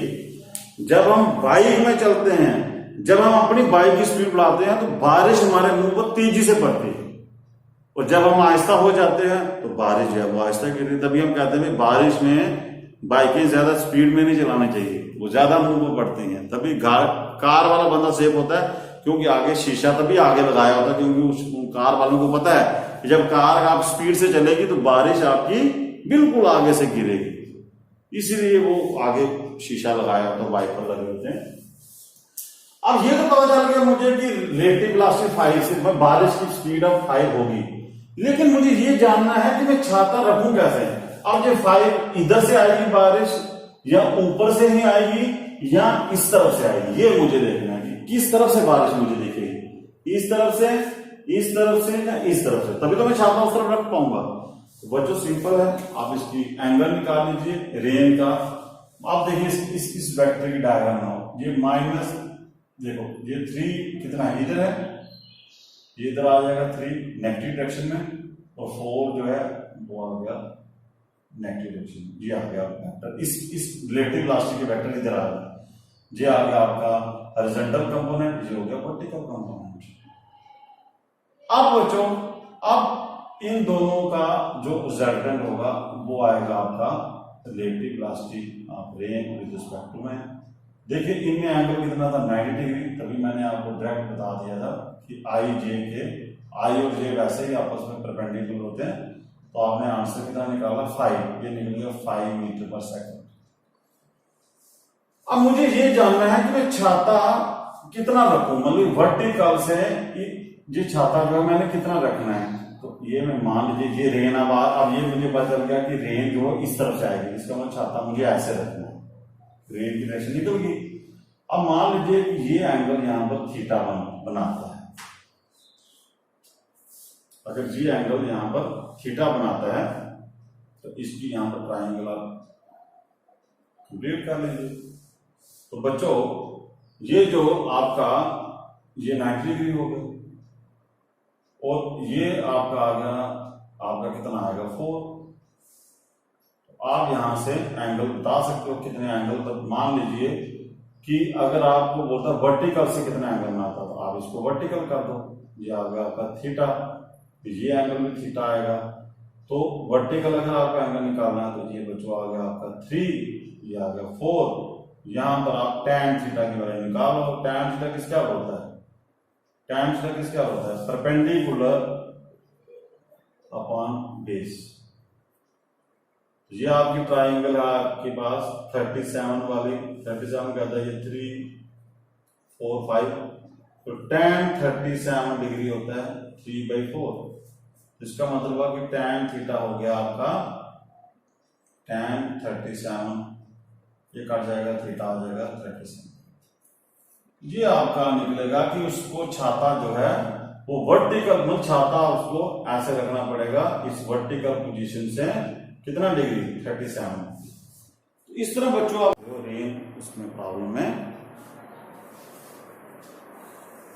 जब हम बाइक में चलते हैं, जब हम अपनी बाइक की स्पीड बढ़ाते हैं तो बारिश हमारे मुंह पर तेजी से पड़ती है, और जब हम आहिस्ता हो जाते हैं तो बारिश जो है वो आहिस्ता गिरती है। तभी हम कहते हैं बारिश में बाइकें ज्यादा स्पीड में नहीं चलानी चाहिए, वो ज्यादा मुंह पर पड़ती हैं। तभी कार वाला बंदा सेफ होता है, क्योंकि आगे शीशा तभी आगे लगाया होता है, क्योंकि उस कार वालों को पता है कि जब कार आप स्पीड से चलेगी तो बारिश आपकी बिल्कुल आगे से गिरेगी। इसीलिए वो आगे शीशा लगाया होता है, वाइपर लगे होते हैं। अब ये तो पता चल गया मुझे कि रिलेटिव वेलोसिटी 5 से बारिश की स्पीड ऑफ 5 होगी, लेकिन मुझे ये जानना है कि मैं छाता रखूं कैसे। अब ये 5 इधर से आएगी बारिश, या ऊपर से ही आएगी, या इस तरफ से आएगी, ये मुझे देखना है कि किस तरफ से बारिश मुझे दिखेगी, इस तरफ से, इस तरफ से, या इस तरफ से, तभी तो मैं छाता उस तरफ रख पाऊंगा। तो बच्चों सिंपल है, आप इसकी एंगल निकाल लीजिए रेन का। आप देखिए इस वेक्टर की डायग्राम बनाओ। ये माइनस, देखो ये 3 कितना है, इधर है, ये इधर आ जाएगा 3 नेगेटिव डायरेक्शन में, और 4 जो है वो आ गया नेगेटिव डायरेक्शन में। ये आ गया वेक्टर, इस रिलेटिव वेलोसिटी के वेक्टर इधर आ गया। ये आ गया आपका हॉरिजॉन्टल कंपोनेंट, ये हो गया वर्टिकल कंपोनेंट। अब बच्चों, अब इन दोनों का जो रिजल्टेंट होगा वो आएगा आपका relative velocity of rain with respect to man. देखिए इनमें एंगल कितना था, 90 डिग्री, तभी मैंने आपको डायरेक्ट बता दिया था कि आई और जे वैसे ही आपस में परपेंडिकुलर होते हैं। तो आपने आंसर कितना निकाला, 5, ये निकल गया 5 मीटर पर सेकंड। अब मुझे ये जानना है कि मैं छाता कितना रखूं, मतलब वर्टिकल से ये छाता जो है मैंने कितना रखना है। तो ये मैं मान लीजिए ये रेन, अब ये मुझे पता चल गया कि रेन जो इस तरफ से आएगी, इसका मतलब छाता मुझे ऐसे रखना है, रेन की डायरेक्शन निकल गई। अब मान लीजिए कि ये एंगल यहां पर थीटा बनाता है। अगर ये एंगल यहां पर थीटा बनाता है तो इसकी यहां पर ट्राइंगल आप कंप्लीट कर लीजिए। तो बच्चों ये जो आपका ये 90 डिग्री हो गया, और ये आपका आ गया, आपका कितना आएगा 4। आप यहां से एंगल बता सकते हो कितने एंगल तक। मान लीजिए कि अगर आपको बोलता वर्टिकल से कितना एंगल बनाता, तो आप इसको वर्टिकल कर दो, ये आ गया आपका थीटा, ये एंगल में थीटा आएगा। तो वर्टिकल अगर आपका एंगल निकालना है तो ये बच्चों आ गया आपका 3, ये आ गया 4। यहां पर आप tan थीटा की वैल्यू निकालो। tan थीटा किसका होता है, tan थीटा किसका होता है, परपेंडिकुलर अपॉन बेस। ये आपकी ट्राइंगल है आपके पास 37 वाली, 37 कहता है ये 3, 4, 5। तो tan 37 डिग्री होता है 3/4। इसका मतलब हुआ कि tan थीटा हो गया आपका tan 37, ये कट जाएगा, थीटा आ जाएगा 37। ये आपका निकलेगा कि उसको छाता जो है वो वर्टिकल, मतलब छाता उसको ऐसे रखना पड़ेगा इस वर्टिकल पोजीशन से कितना डिग्री, 37। इस तरह बच्चों आप रेन उसमें प्रॉब्लम है।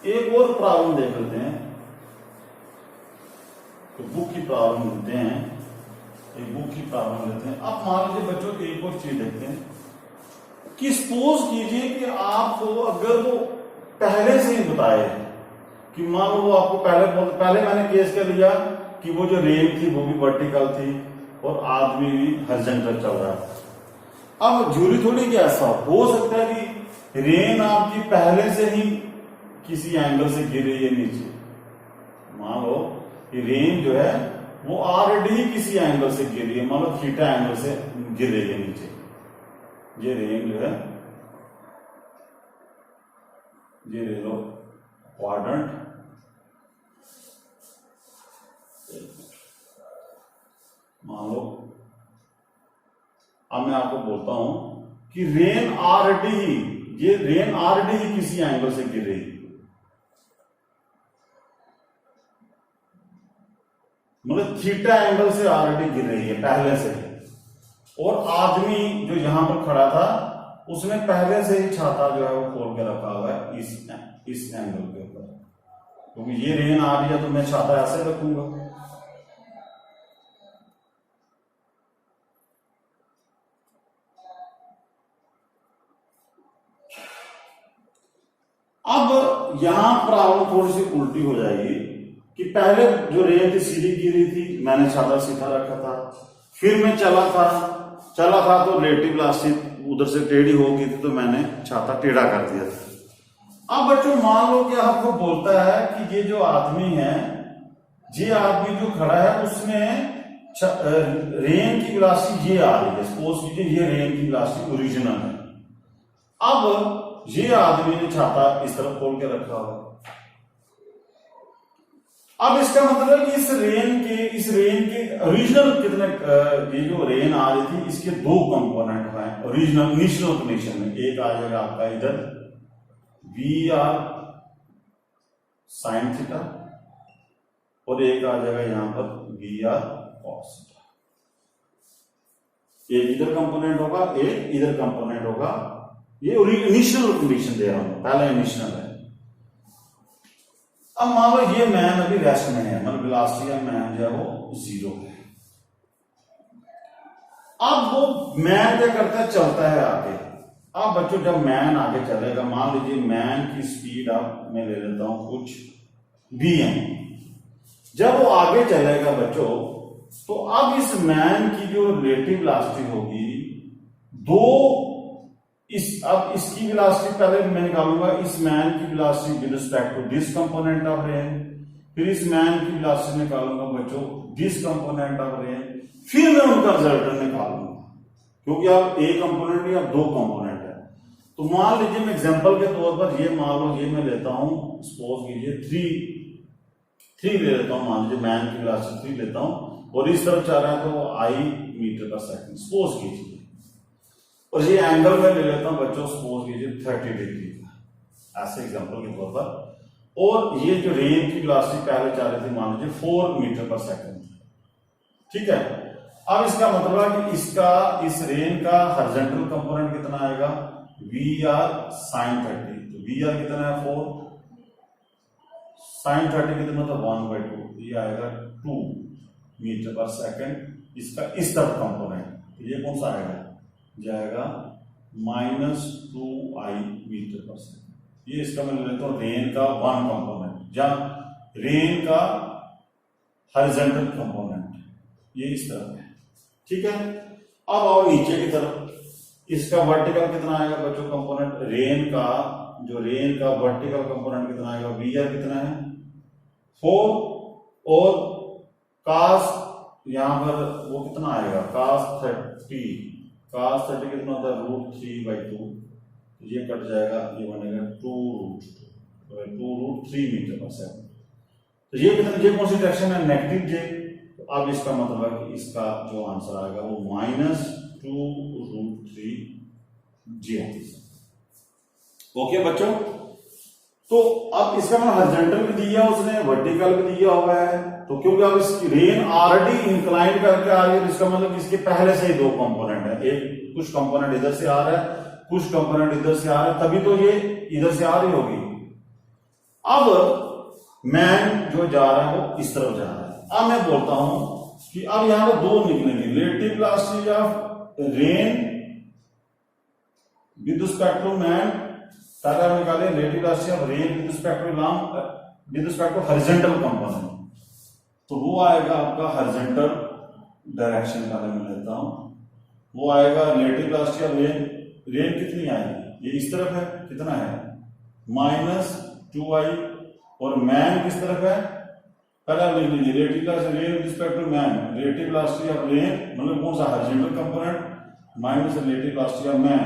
एक और प्रॉब्लम देख लेते हैं, तो बुक की प्रॉब्लम लेते हैं, एक बुक की प्रॉब्लम लेते हैं। अब मान लीजिए बच्चों एक और चीज देखते हैं कि सपोज कीजिए कि आपको अगर वो पहले से ही बताए कि मान लो वो आपको पहले मैंने केस कर लिया कि वो जो रेन थी वो भी वर्टिकल थी और आदमी भी हॉरिजॉन्टल चल रहा है। अब जरूरी थोड़ी कि ऐसा हो सकता है कि रेन आपकी पहले से ही किसी एंगल से गिर रही है नीचे। मान लो कि रेन जो है वो ऑलरेडी ही किसी एंगल से गिर रही है, मान लो थीटा एंगल से गिर रही है नीचे। ये रेन जो है, ये ले लो क्वाड्रेंट, मान लो। अब मैं आपको बोलता हूं कि रेन ऑलरेडी ही, ये रेन ऑलरेडी ही किसी एंगल से गिर रही है, मतलब थीटा एंगल से ऑलरेडी गिर रही है पहले से ही। और आदमी जो यहां पर खड़ा था उसने पहले से ही छाता जो है वो खोल के रखा हुआ है इस एंगल के ऊपर, क्योंकि ये रेन आ रही है तो मैं छाता ऐसे रखूंगा। अब यहां प्रॉब्लम थोड़ी सी उल्टी हो जाएगी कि पहले जो रेन थी सीधी गिरी थी, मैंने छाता सीधा रखा था, फिर मैं चला था तो रिलेटिव वेलोसिटी उधर से टेढ़ी हो गई थी तो मैंने छाता टेढ़ा कर दिया था। अब बच्चों मान लो कि आपको बोलता है कि ये जो आदमी है, ये आदमी जो खड़ा है उसने रेन की वेलोसिटी ये आ रही है, सपोज कीजिए ये रेन की वेलोसिटी ओरिजिनल है। अब ये आदमी ने छाता इस तरफ खोल के रखा हुआ, अब इसका मतलब है कि इस रेन के ओरिजिनल कितने, ये जो रेन आ रही थी इसके दो कंपोनेंट हैं ओरिजिनल इनिशियल कंडीशन में। एक आ जाएगा आपका इधर वी आर साइन थीटा और एक आ जाएगा यहां पर वी आर कॉस थीटा। एक इधर कंपोनेंट होगा, एक इधर कंपोनेंट होगा। ये इनिशियल कंडीशन दे रहा हूं, पहला इनिशियल है। अब मान लो ये मैन अभी रेस्ट में है, मतलब वेलोसिटी ऑफ मैन जो है वो 0 है। अब वो मैन क्या करता है, चलता है आगे। अब बच्चों जब मैन आगे चलेगा, मान लीजिए मैन की स्पीड अब मैं ले लेता हूं कुछ vm। जब वो आगे चलेगा बच्चों, तो अब इस मैन की जो रिलेटिव वेलोसिटी होगी अब इसकी वेलोसिटी पहले मैं निकालूंगा, इस मैन की velocity with respect to this component of rain, फिर इस मैन की वेलोसिटी निकालूंगा बच्चों दिस कंपोनेंट ऑफ रेन, फिर मैं उनका रिजल्टेंट निकालूंगा, क्योंकि अब एक कंपोनेंट या दो कंपोनेंट है। तो मान लीजिए मैं एग्जांपल के तौर पर ये मान लो ये मैं लेता हूं, सपोज कीजिए 3 ले लेता हूं, मान लीजिए मैन की वेलोसिटी 3 लेता हूं और इस तरफ चल रहा है तो I metre per second suppose कीजिए, और ये एंगल में ले लेता हूं बच्चों सपोज कीजिए 30 डिग्री का, ऐसे एग्जांपल के तौर पर। और ये जो रेन की वेलोसिटी पहले चल रही थी मान लीजिए 4 मीटर पर सेकंड, ठीक है। अब इसका मतलब है कि इस रेन का हॉरिजॉन्टल कंपोनेंट कितना आएगा, वी आर साइन 30। तो वी आर कितना है 4, साइन 30 कितना था 1/2, ये आएगा 2 मीटर पर सेकंड। इसका इस तरफ कंपोनेंट ये कौन सा आएगा, जाएगा -2i मीटर पर सेकंड। ये इसका मैं ले लेता हूं रेन का 1 कंपोनेंट, जहां रेन का हॉरिजॉन्टल कंपोनेंट ये इस तरफ है, ठीक है। अब आओ नीचे की तरफ, इसका वर्टिकल कितना आएगा बच्चों कंपोनेंट, रेन का वर्टिकल कंपोनेंट कितना आएगा, वी आर कितना है 4, और कास यहां पर वो कितना आएगा कास 30 कितना होता है √3/2, ये कट जाएगा, ये बनेगा 2√3 मीटर पर सेकंड। तो ये कितना, ये कौन सी डायरेक्शन है, नेगेटिव जे। तो अब इसका मतलब है कि इसका जो आंसर आएगा वो -2√3 जे। ओके बच्चों, तो अब इसका मतलब हॉरिजॉन्टल भी दिया उसने, वर्टिकल भी दिया हुआ है। तो क्योंकि अब इसकी रेन ऑलरेडी इंक्लाइन करके आ रही है, इसका मतलब इसके पहले से ही दो कंपोनेंट है, एक कुछ कंपोनेंट इधर से आ रहा है, कुछ कंपोनेंट इधर से आ रहा है, तभी तो ये इधर से आ रही होगी। अब मैन जो जा रहा है वो इस तरफ जा रहा है। अब मैं बोलता हूं कि अब यहां पर दो निकलेंगे, relative velocity of rain with respect to man, पहले हम निकाले relative velocity of rain with respect to horizontal component. तो वो आएगा आपका हॉरिजॉन्टल डायरेक्शन का मैं लेता हूं, वो आएगा रिलेटिव वेलोसिटी ऑफ रेन कितनी आएगी, ये इस तरफ है, कितना है -2i, और मैन किस तरफ है, पहले लिख लीजिए relative velocity rain with respect to man, relative velocity of rain मतलब कौन सा horizontal component minus relative velocity of man.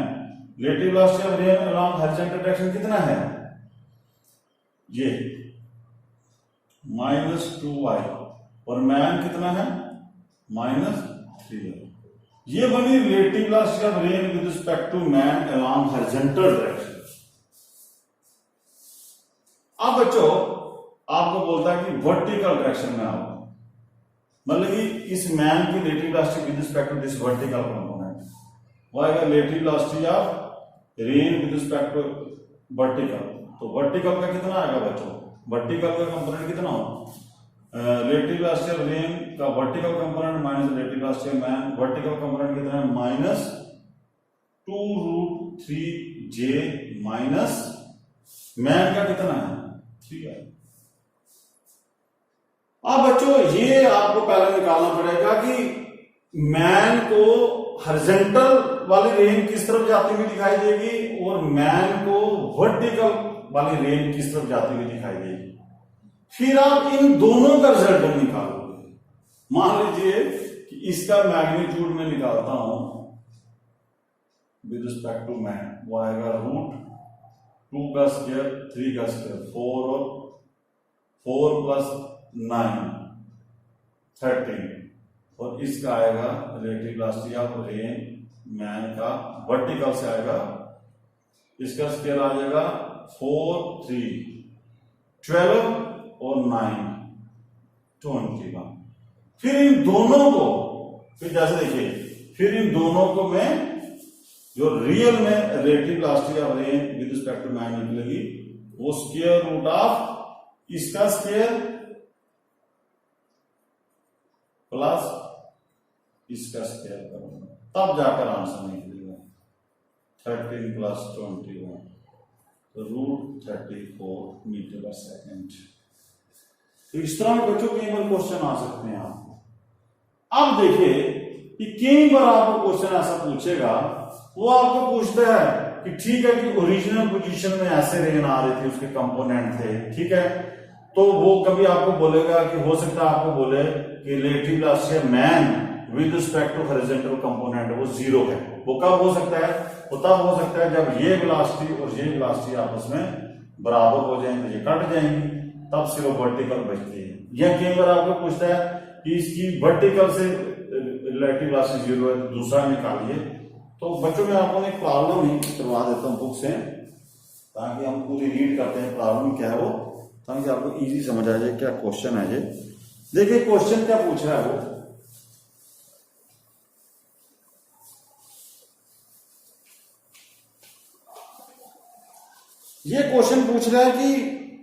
Relative velocity of rain along horizontal direction कितना है, ये -2i, और मैन कितना है -3i। ये बनी relative velocity of rain with respect to man along horizontal direction. अब बच्चों आपको बोलता है कि वर्टिकल डायरेक्शन में आओ, मतलब कि इस मैन की relative velocity with respect to this vertical component, वो आएगा relative velocity of rain with respect to vertical. तो वर्टिकल का कितना आएगा बच्चों, वर्टिकल का कंपोनेंट कितना हो, रिलेटिव वेलोसिटी ऑफ रेन का vertical component minus relative velocity of man, vertical component कितना है -2√3j माइनस मैन का कितना है 3i। अब बच्चों ये आपको पहले निकालना पड़ेगा कि मैन को हॉरिजॉन्टल वाली रेन किस तरफ जाती हुई दिखाई देगी और मैन को वर्टिकल वाली रेन किस तरफ जाती हुई दिखाई देगी। फिर आप इन दोनों का रिजल्ट निकालोगे। मान लीजिए कि इसका मैग्नीट्यूड में निकालता हूं विद रिस्पेक्ट टू मैन, वो आएगा √2 का स्क्वायर 3 का स्क्वायर 4 और 4 प्लस 9 13, और इसका आएगा relative velocity of rain man का वर्टिकल से आएगा, इसका स्क्वायर आ जाएगा 4 3 12 और 9 21। फिर इन दोनों को, फिर जैसे देखिए, फिर इन दोनों को मैं जो रियल में relative velocity of rain with respect to man निकलेगी, वो स्क्वायर रूट ऑफ इसका स्क्वायर प्लस इसका स्क्वायर करूंगा, तब जाकर आंसर निकलेगा 13 प्लस 21 तो √34 मीटर पर सेकेंड। तो इस तरह के बच्चों कई बार क्वेश्चन आ सकते हैं आपको। अब देखिए कि कई बार आपको क्वेश्चन ऐसा पूछेगा, वो आपको पूछता है कि ठीक है कि ओरिजिनल पोजीशन में ऐसे रेन आ रहे थे, उसके कंपोनेंट थे, ठीक है, तो वो कभी आपको बोलेगा कि हो सकता है आपको बोले कि relative velocity man with respect to horizontal component वो 0 है। वो कब हो सकता है? वो तब हो सकता है जब ये वेलोसिटी और ये वेलोसिटी आपस में बराबर हो जाएंगे, ये कट जाएंगी, तब सिर्फ वर्टिकल बचती है। यह कई बार आपको पूछता है कि इसकी वर्टिकल से रिलेटिव वेलोसिटी 0 है, दूसरा निकालिए। तो बच्चों में आपको एक प्रॉब्लम ही करवा देता हूं बुक से, ताकि हम पूरी रीड करते हैं प्रॉब्लम क्या है वो, ताकि आपको इजी समझ आ जाए क्या क्वेश्चन है ये। देखिए क्वेश्चन क्या पूछ रहा है वो, ये क्वेश्चन पूछ रहा है कि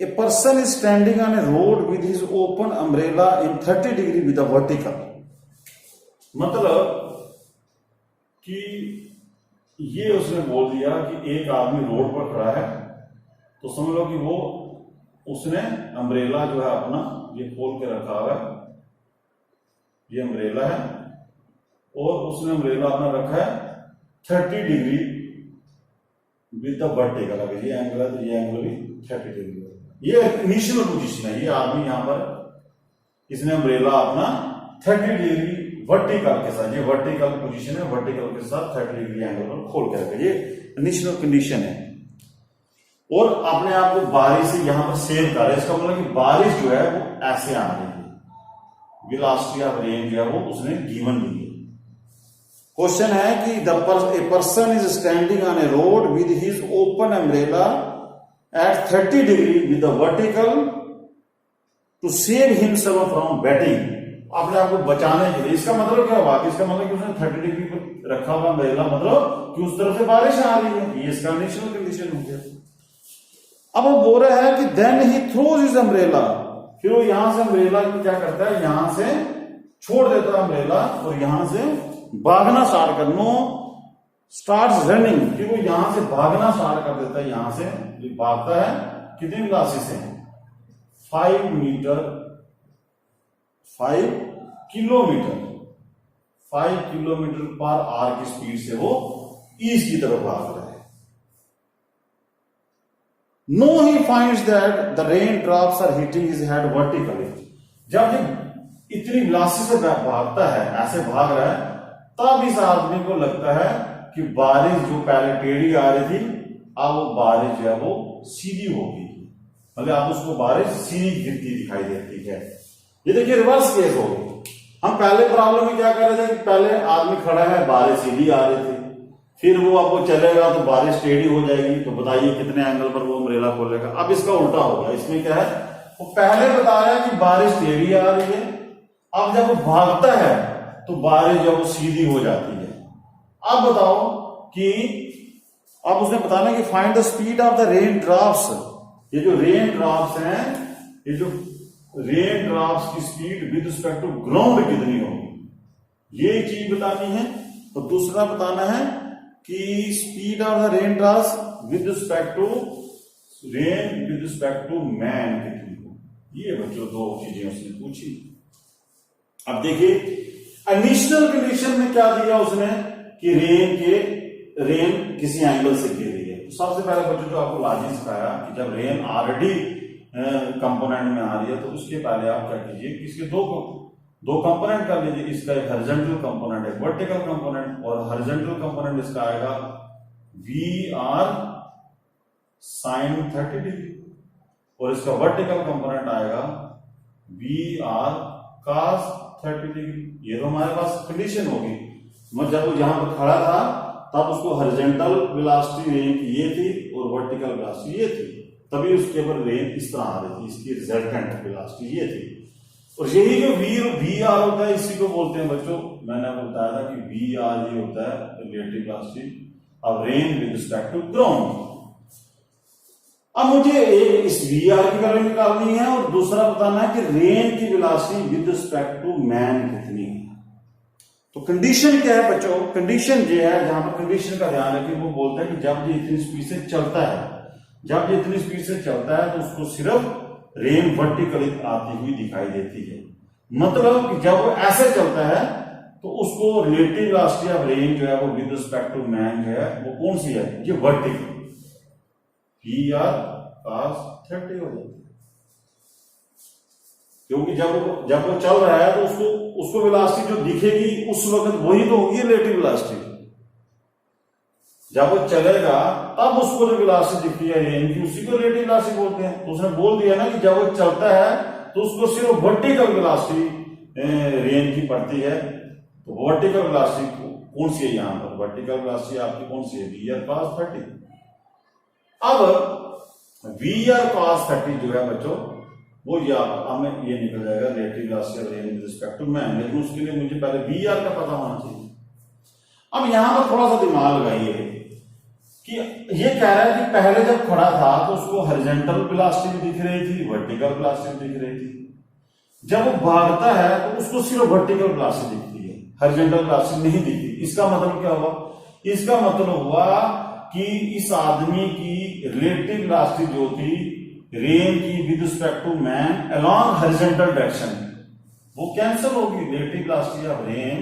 a person is standing on a road with his open umbrella in 30 degree with a vertical. मतलब कि ये उसने बोल दिया कि एक आदमी रोड पर खड़ा है, तो समझ लो कि वो उसने अम्ब्रेला जो है अपना ये खोल के रखा हुआ है, ये अम्ब्रेला है, और उसने अम्ब्रेला अपना रखा है 30 डिग्री विद द वर्टिकल। अगर ये एंगल है तो ये एंगल भी 30 डिग्री है। ये इनिशियल पोजीशन है, ये आदमी यहां पर इसने अम्ब्रेला अपना 30 डिग्री वर्टिकल के साथ, ये वर्टिकल पोजीशन है, वर्टिकल के साथ 30 डिग्री एंगल पर खोल के रखा, ये इनिशियल कंडीशन है। और अपने आप को बारिश से यहां पर सेव कर रहा है, इसका मतलब कि बारिश जो है वो ऐसे आ रही है, वेलोसिटी ऑफ रेन जो है वो उसने गिवन दी है। क्वेश्चन है कि a person is standing on a road with his open umbrella at 30 degree with the vertical to save himself from wetting. अपने आप को बचाने के लिए, इसका मतलब क्या हुआ? इसका मतलब कि उसने 30 डिग्री पर रखा हुआ अम्ब्रेला, मतलब कि उस तरफ से बारिश आ रही है, ये इसका इनिशियल कंडीशन हो गया। अब वो बोल रहा है कि then he throws his umbrella, फिर वो यहां से अम्ब्रेला को क्या करता है, यहां से छोड़ देता है अम्ब्रेला और यहां से भागना स्टार्ट कर, नो स्टार्ट्स रनिंग, फिर वो यहां से भागना स्टार्ट कर देता है, यहां से भागता है कितनी वेलोसिटी से, 5 किलोमीटर पर आवर की स्पीड से वो ईस्ट की तरफ भाग रहा है। Now he finds that the rain drops are hitting his head vertically. जब ये इतनी वेलोसिटी से भागता है, ऐसे भाग रहा है, तब इस आदमी को लगता है कि बारिश जो पहले टेढ़ी आ रही थी, अब वो बारिश जो है वो सीधी होगी, मतलब अब उसको बारिश सीधी गिरती दिखाई देती है। ये देखिए रिवर्स केस हो गई। हम पहले प्रॉब्लम में क्या कर रहे थे कि पहले आदमी खड़ा है, बारिश सीधी आ रही थी, फिर वो अब वो चलेगा तो बारिश टेढ़ी हो जाएगी, तो बताइए कितने एंगल पर वो अम्ब्रेला खोलेगा। अब इसका उल्टा हो गया, इसमें क्या है, वो पहले बताया कि बारिश टेढ़ी आ रही है, अब जब वो भागता है तो बारिश जब वो सीधी हो जाती है। अब बताओ कि अब उसने बताना कि find the speed of the rain drops. ये जो रेन ड्रॉप्स हैं, ये जो रेन ड्रॉप्स की speed with respect to ground कितनी होगी, ये चीज बतानी है। और दूसरा बताना है कि speed of the rain drops with respect to man कितनी होगी। ये बच्चों दो चीजें उसने पूछी। अब देखिए इनिशियल कंडीशन में क्या दिया उसने कि रेन किसी एंगल से गिर रही है। तो सबसे पहले बच्चों जो आपको लॉजिक सिखाया कि जब रेन ऑलरेडी कंपोनेंट में आ रही है, तो उसके पहले आप क्या कीजिए कि इसके दो कंपोनेंट कर लीजिए, इसका एक हॉरिजॉन्टल कंपोनेंट है, वर्टिकल कंपोनेंट, और हॉरिजॉन्टल कंपोनेंट इसका आएगा वी आर साइन 30 डिग्री, और इसका वर्टिकल कंपोनेंट आएगा वी आर cos 30 डिग्री। ये तो हमारे पास कंडीशन होगी। मैं जब वो यहां पर खड़ा था तब उसको हॉरिजॉन्टल वेलोसिटी रेंज ये थी और वर्टिकल वेलोसिटी ये थी, तभी उसके ऊपर रेंज इस तरह आ रही थी, इसकी रिजल्टेंट वेलोसिटी ये थी। और यही जो वी आर होता है इसी को बोलते हैं बच्चों, मैंने आपको बताया था कि वी आर ये होता है relative velocity of rain with respect to ground. अब मुझे एक इस वी आर की वैल्यू निकालनी है और दूसरा बताना है कि रेंज की velocity with respect to man कितनी है। तो कंडीशन क्या है बच्चों, कंडीशन ये है, जहां पर कंडीशन का ध्यान रखिए, वो बोलता है कि जब ये इतनी स्पीड से चलता है, जब ये इतनी स्पीड से चलता है तो उसको सिर्फ रेन वर्टिकली आती हुई दिखाई देती है। मतलब कि जब वो ऐसे चलता है तो उसको रिलेटिव वेलोसिटी ऑफ रेन जो है वो विद रिस्पेक्ट टू मैन जो है वो कौन सी है, ये वर्टिकल वी आर cos 30 हो जाती है। क्योंकि जब वो चल रहा है तो उसको वेलोसिटी जो दिखेगी उस वक्त वही तो होगी रिलेटिव वेलोसिटी। जब वो चलेगा तब उसको जो वेलोसिटी दिखती है रेन की, उसी को रिलेटिव वेलोसिटी बोलते हैं। तो उसने बोल दिया ना कि जब वो चलता है तो उसको सिर्फ वर्टिकल वेलोसिटी रेन की पड़ती है। तो वर्टिकल वेलोसिटी कौन सी है, यहां पर वर्टिकल वेलोसिटी आपकी कौन सी है, वी आर cos 30। अब वी आर cos 30 जो है बच्चों वो हमें ये निकल जाएगा relative velocity of rain with respect to man, लेकिन उसके लिए मुझे पहले वी आर का पता होना चाहिए। अब यहां पर थोड़ा सा दिमाग लगाइए कि ये कह रहा है कि पहले जब खड़ा था तो उसको हॉरिजॉन्टल वेलोसिटी भी दिख रही थी, वर्टिकल वेलोसिटी भी दिख रही थी। जब वो भागता है तो उसको सिर्फ वर्टिकल वेलोसिटी दिखती है, हॉरिजॉन्टल वेलोसिटी नहीं दिखती। इसका मतलब क्या हुआ, इसका मतलब हुआ कि इस आदमी की रिलेटिव वेलोसिटी जो थी रेन की with respect to man along horizontal direction वो कैंसिल होगी। Relative velocity of rain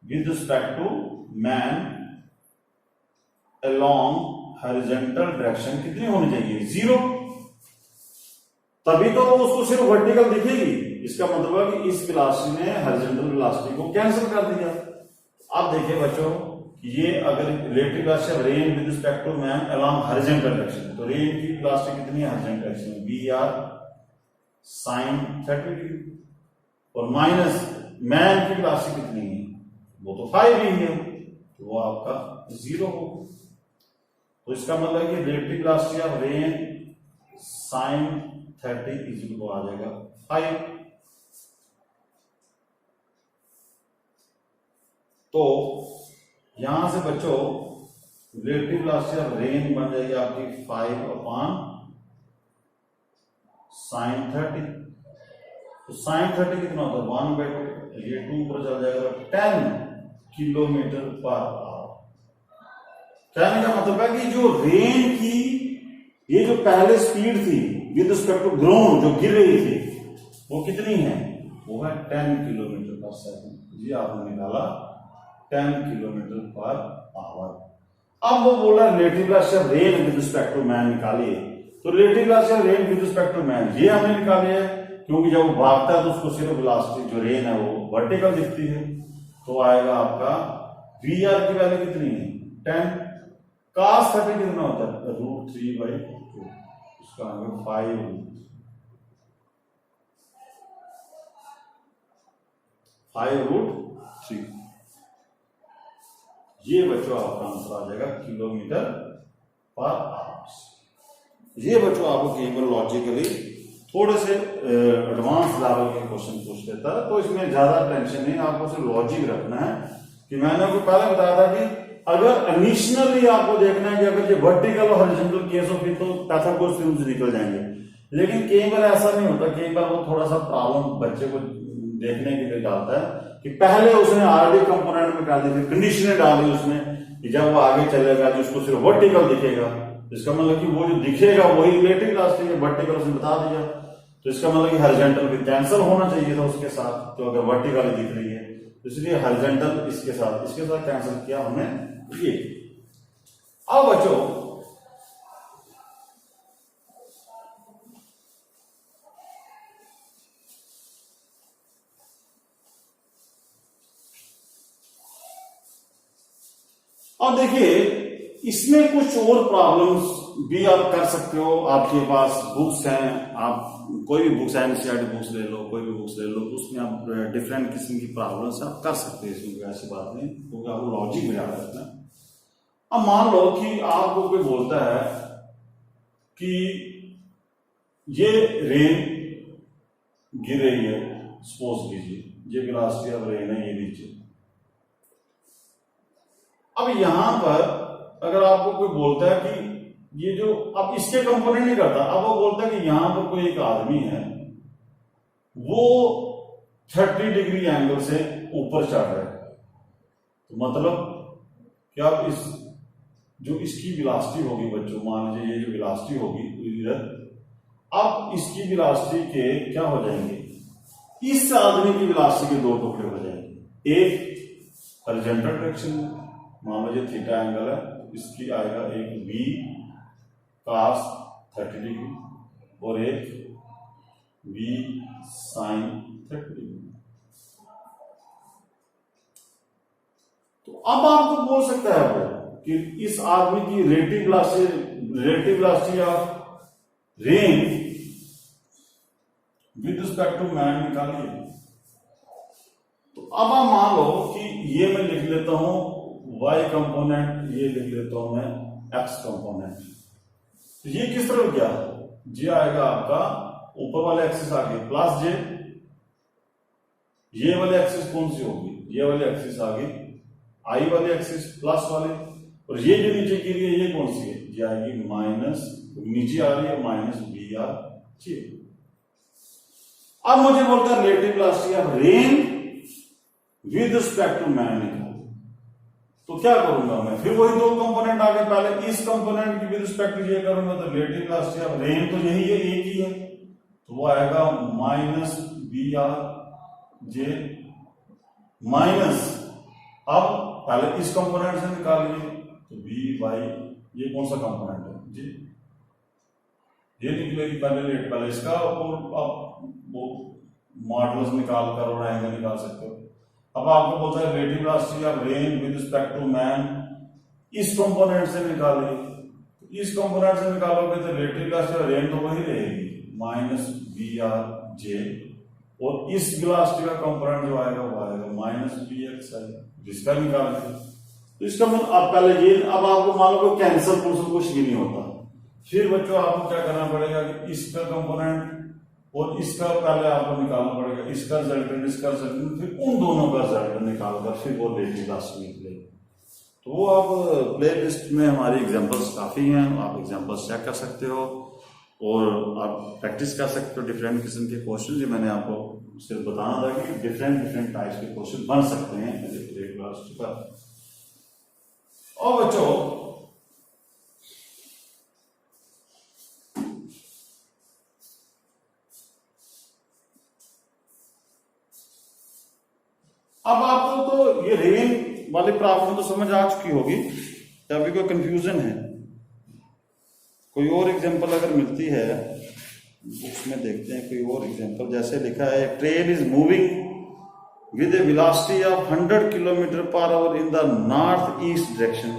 with respect to man along horizontal direction कितनी होनी चाहिए, 0। तभी तो वो उसको सिर्फ वर्टिकल दिखेगी। इसका मतलब है कि इस वेलोसिटी ने हॉरिजॉन्टल वेलोसिटी को कैंसिल कर दिया। अब देखिए बच्चों, ये अगर relative velocity of rain with respect to man along horizontal direction, तो रेन की वेलोसिटी कितनी है हॉरिजॉन्टल डायरेक्शन में, वी आर साइन 30 डिग्री, और माइनस मैन की वेलोसिटी कितनी है, वो तो 5 ही है, तो वो आपका 0 होगा। तो इसका मतलब कि relative velocity of rain sine 30 equal को आ जाएगा 5। तो यहां से बच्चों रिलेटिव वेलोसिटी ऑफ रेन बन जाएगी आपकी 5 अपॉन साइन 30। तो साइन 30 कितना होता है 1/2, ये 2 ऊपर चल जाएगा 10 किलोमीटर पर आवर। कहने का मतलब है कि जो रेन की ये जो पहले स्पीड थी विद रिस्पेक्ट टू ग्राउंड जो गिर रही थी वो कितनी है, वो है 10 किलोमीटर पर सेकंड। जी आपने निकाला 10 किलोमीटर पर आवर। अब वो बोला relative velocity of rain with respect to man निकालिए। तो relative velocity of rain with respect to man ये हमने निकाली है, क्योंकि जब वो भागता है तो उसको सिर्फ वेलोसिटी जो रेन है वो वर्टिकल दिखती है। तो आएगा आपका वी आर की वैल्यू कितनी है 10, cos 30 कितना होता है √3/2, इसका आएगा 5√3। ये बच्चों आपका आंसर आ जाएगा किलोमीटर पर आवर। ये बच्चों आपको केवल लॉजिकली थोड़े से एडवांस लेवल के क्वेश्चन पूछ लेता है, तो इसमें ज्यादा टेंशन नहीं, आपको सिर्फ लॉजिक रखना है। कि मैंने आपको पहले बताया था कि अगर इनिशियली आपको देखना है कि अगर ये वर्टिकल और हॉरिजॉन्टल केस हो फिर तो पैथागोरस थ्योरम से निकल जाएंगे, लेकिन कई बार ऐसा नहीं होता। कई बार वो थोड़ा सा प्रॉब्लम बच्चे को देखने के लिए डालता है कि पहले उसने ऑलरेडी कंपोनेंट में डाल दी थी, कंडीशनें डाली उसने कि जब वो आगे चलेगा तो उसको सिर्फ वर्टिकल दिखेगा। इसका मतलब कि वो जो दिखेगा वही रिलेटिव वेलोसिटी है, वर्टिकल उसने बता दिया। तो इसका मतलब कि हॉरिजॉन्टल भी कैंसिल होना चाहिए था उसके साथ, तो अगर वर्टिकल दिख रही है तो इसलिए हॉरिजॉन्टल इसके साथ कैंसिल किया हमने ये। अब बच्चों और देखिए इसमें कुछ और प्रॉब्लम्स भी आप कर सकते हो। आपके पास बुक्स हैं, आप कोई भी बुक्स एनसीईआरटी बुक्स ले लो, कोई भी बुक्स ले लो, तो उसमें आप डिफरेंट किस्म की प्रॉब्लम्स आप कर सकते हैं। इसमें ऐसी बात नहीं, क्योंकि आपको लॉजिक में याद रखना। अब मान लो कि आपको कोई बोलता है कि ये रेन गिर रही है, सपोज कीजिए ये वेलोसिटी ऑफ रेन है, ये नीचे। अब यहां पर अगर आपको कोई बोलता है कि ये जो, अब इसके कंपोनेंट नहीं करता, अब वो बोलता है कि यहां पर कोई एक आदमी है, वो 30 डिग्री एंगल से ऊपर चढ़ रहा है, तो मतलब क्या आप इस जो इसकी वेलोसिटी होगी बच्चों, मान लीजिए ये जो वेलोसिटी होगी इधर, अब इसकी वेलोसिटी के क्या हो जाएंगे, इस आदमी की वेलोसिटी के दो टुकड़े हो जाएंगे। एक हॉरिजॉन्टल डायरेक्शन में, मान लीजिए थीटा एंगल है, इसकी आएगा एक v cos 30 डिग्री और एक v sin 30 डिग्री। तो अब आपको बोल सकता है वो कि इस आदमी की relative velocity of rain with respect to man निकालिए। तो अब आप मान लो कि ये मैं लिख लेता हूं y कंपोनेंट, ये लिख लेता हूं मैं x कंपोनेंट। तो ये किस तरफ गया, ये आएगा आपका ऊपर वाले एक्सिस आगे प्लस जे, ये वाले एक्सिस कौन सी होगी, ये वाले एक्सिस आगे आई वाले एक्सिस प्लस वाले, और ये जो नीचे की रही है ये कौन सी है, ये आएगी माइनस, नीचे आ रही है माइनस बी आर जे। अब मुझे बोलता है relative velocity of rain with respect to man निकालो। तो क्या करूंगा मैं, फिर वही दो कंपोनेंट आ गए, पहले इस कंपोनेंट की विद रिस्पेक्ट टू ये करूंगा, तो रिलेटिव वेलोसिटी ऑफ रेन तो यही है, एक ही है, तो वो आएगा minus B R J minus, अब पहले इस कंपोनेंट से निकालिए, तो बी वाई, ये कौन सा कंपोनेंट है जी, ये निकलेगी पहले इसका, और अब वो मॉडुलस निकाल कर और एंगल निकाल सकते हो। अब आपको बोलता है relative velocity of rain with respect to man, इस कंपोनेंट से निकालिए, इस कंपोनेंट से निकालोगे तो रिलेटिव वेलोसिटी ऑफ रेन तो वही रहेगी माइनस बी आर जे, और इस वेलोसिटी का कंपोनेंट जो आएगा वो आएगा माइनस बी एक्स आई, जिसका निकालते हैं। तो इसका मतलब आप पहले ये, अब आपको मान लो कैंसल कुछ भी नहीं होता, फिर बच्चों आपको क्या करना पड़ेगा कि इसका कंपोनेंट और इसका पहले आपको निकालना पड़ेगा, इसका रिजल्टेंट इसका रिजल्टेंट, फिर उन दोनों का रिजल्टेंट निकालकर फिर वो रिलेटिव वेलोसिटी निकलेगी। तो वो आप प्ले लिस्ट में हमारी एग्जांपल्स काफी हैं, आप एग्जांपल्स चेक कर सकते हो और आप प्रैक्टिस कर सकते हो डिफरेंट किस्म के क्वेश्चन। जो मैंने आपको सिर्फ बताना था कि डिफरेंट टाइप्स के क्वेश्चन बन सकते हैं रिलेटिव वेलोसिटी पर। और बच्चों अब आपको तो ये रेन वाली प्रॉब्लम तो समझ आ चुकी होगी, या अभी कोई कंफ्यूजन है, कोई और एग्जांपल अगर मिलती है बुक्स में देखते हैं कोई और एग्जांपल। जैसे लिखा है train is moving with A velocity of 100 kilometre per hour in the north east direction